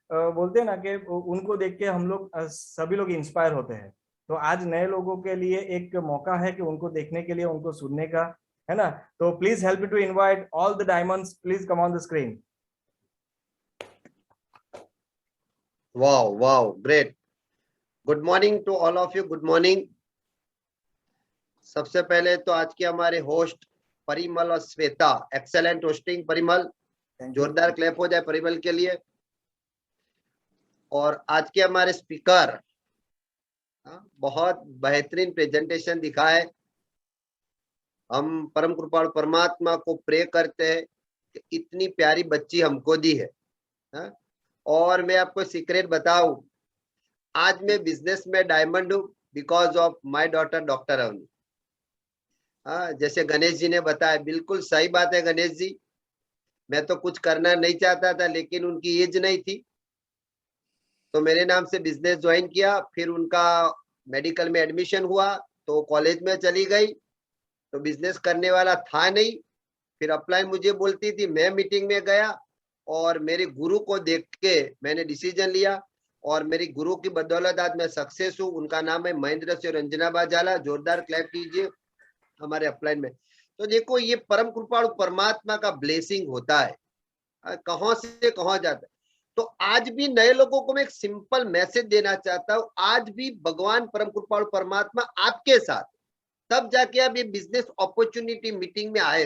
Speaker 1: बोलते हैं ना कि उनको देख के हम लोग सभी लोग इंस्पायर होते हैं। तो आज नए लोगों के लिए एक मौका है कि उनको देखने के लिए, उनको सुनने का, है ना। तो please help to invite all the diamonds, please come on the screen.
Speaker 4: Wow, great. Good morning to all of you. Good morning. सबसे पहले तो आज के हमारे होस्ट परिमल और श्वेता, एक्सेलेंट होस्टिंग परिमल, जोरदार क्लैप हो जाए परिमल के लिए। और आज के हमारे स्पीकर, बहुत बेहतरीन प्रेजेंटेशन दिखा है। हम परम कृपालु परमात्मा को प्रे करते हैं कि इतनी प्यारी बच्ची हमको दी है। और मैं आपको सीक्रेट बताऊं, आज मैं बिजनेस में डायमंड हूं because of my daughter doctor Avani. जैसे गणेश जी ने बताया, बिल्कुल सही बात है गणेश जी। मैं तो कुछ करना नहीं चाहता था लेकिन उनकी एज नहीं थी तो मेरे नाम से बिजनेस ज्वाइन किया। फिर उनका मेडिकल में एडमिशन हुआ तो कॉलेज में चली गई तो बिजनेस करने वाला था नहीं। फिर अप्लाई मुझे बोलती थी, मैं मीटिंग में गया और मेरे गुरु को देख के मैंने डिसीजन लिया और मेरी गुरु की बदौलत आज मैं सक्सेस हूँ। उनका नाम है महेंद्र सिंह रंजना जाला। जोरदार क्लैप कीजिए हमारे अपलाइन में। तो देखो, ये परम कृपालु परमात्मा का ब्लेसिंग होता है, कहां से कहां जाता है। तो आज भी नए लोगों को मैं एक सिंपल मैसेज देना चाहता हूँ, आज भी भगवान परम कृपालु परमात्मा आपके साथ, तब जाके आप ये बिजनेस अपॉर्चुनिटी मीटिंग में आए।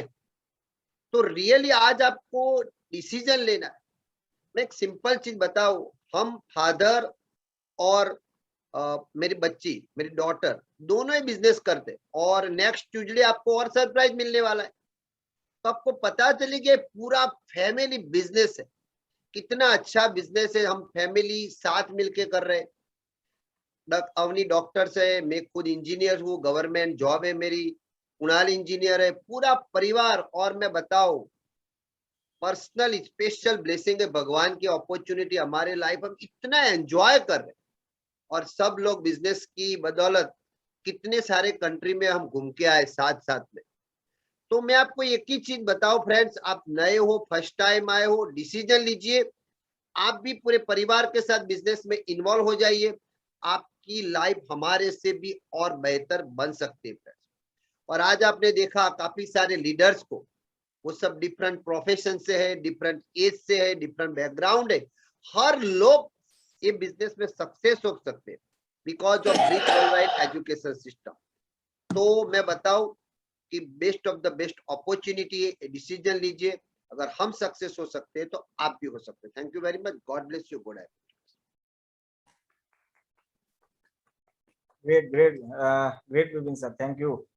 Speaker 4: तो रियली आज आपको डिसीजन लेना है। मैं एक सिंपल चीज बताऊं, हम फादर और मेरी बच्ची, मेरी डॉटर, दोनों ही बिजनेस करते और नेक्स्ट ट्यूजडे आपको और सरप्राइज मिलने वाला है। तो आपको पता चली कि पूरा फैमिली बिजनेस है, कितना अच्छा बिजनेस है। हम फैमिली साथ मिलके कर रहे हैं। अवनी डॉक्टर से, मैं खुद इंजीनियर हूँ, गवर्नमेंट जॉब है मेरी, कुणाल इंजीनियर है, पूरा परिवार। और मैं बताऊं, पर्सनल स्पेशल ब्लेसिंग है भगवान की अपॉर्चुनिटी हमारे लाइफ, हम इतना एंजॉय कर रहे हैं। और सब लोग बिजनेस की बदौलत कितने सारे कंट्री में हम घूम के आए साथ साथ में। तो मैं आपको एक ही चीज बताऊं फ्रेंड्स, आप नए हो, फर्स्ट टाइम आए हो, डिसीजन लीजिए। आप भी पूरे परिवार के साथ बिजनेस में इन्वॉल्व हो जाइए। आपकी लाइफ हमारे से भी और बेहतर बन सकती है फ्रेंड्स। और आज आपने देखा काफी सारे लीडर्स को, वो सब डिफरेंट प्रोफेशन से है, डिफरेंट एज से है, डिफरेंट बैकग्राउंड है। हर लोग ये बिजनेस में सक्सेस हो सकते हैं because of rich worldwide education system. तो मैं बताऊं कि best of the best opportunity है, डिसीजन लीजिए। अगर हम सक्सेस हो सकते हैं तो आप भी हो सकते हैं। Thank you very much, God bless you, good
Speaker 1: great Vipin sir, thank you.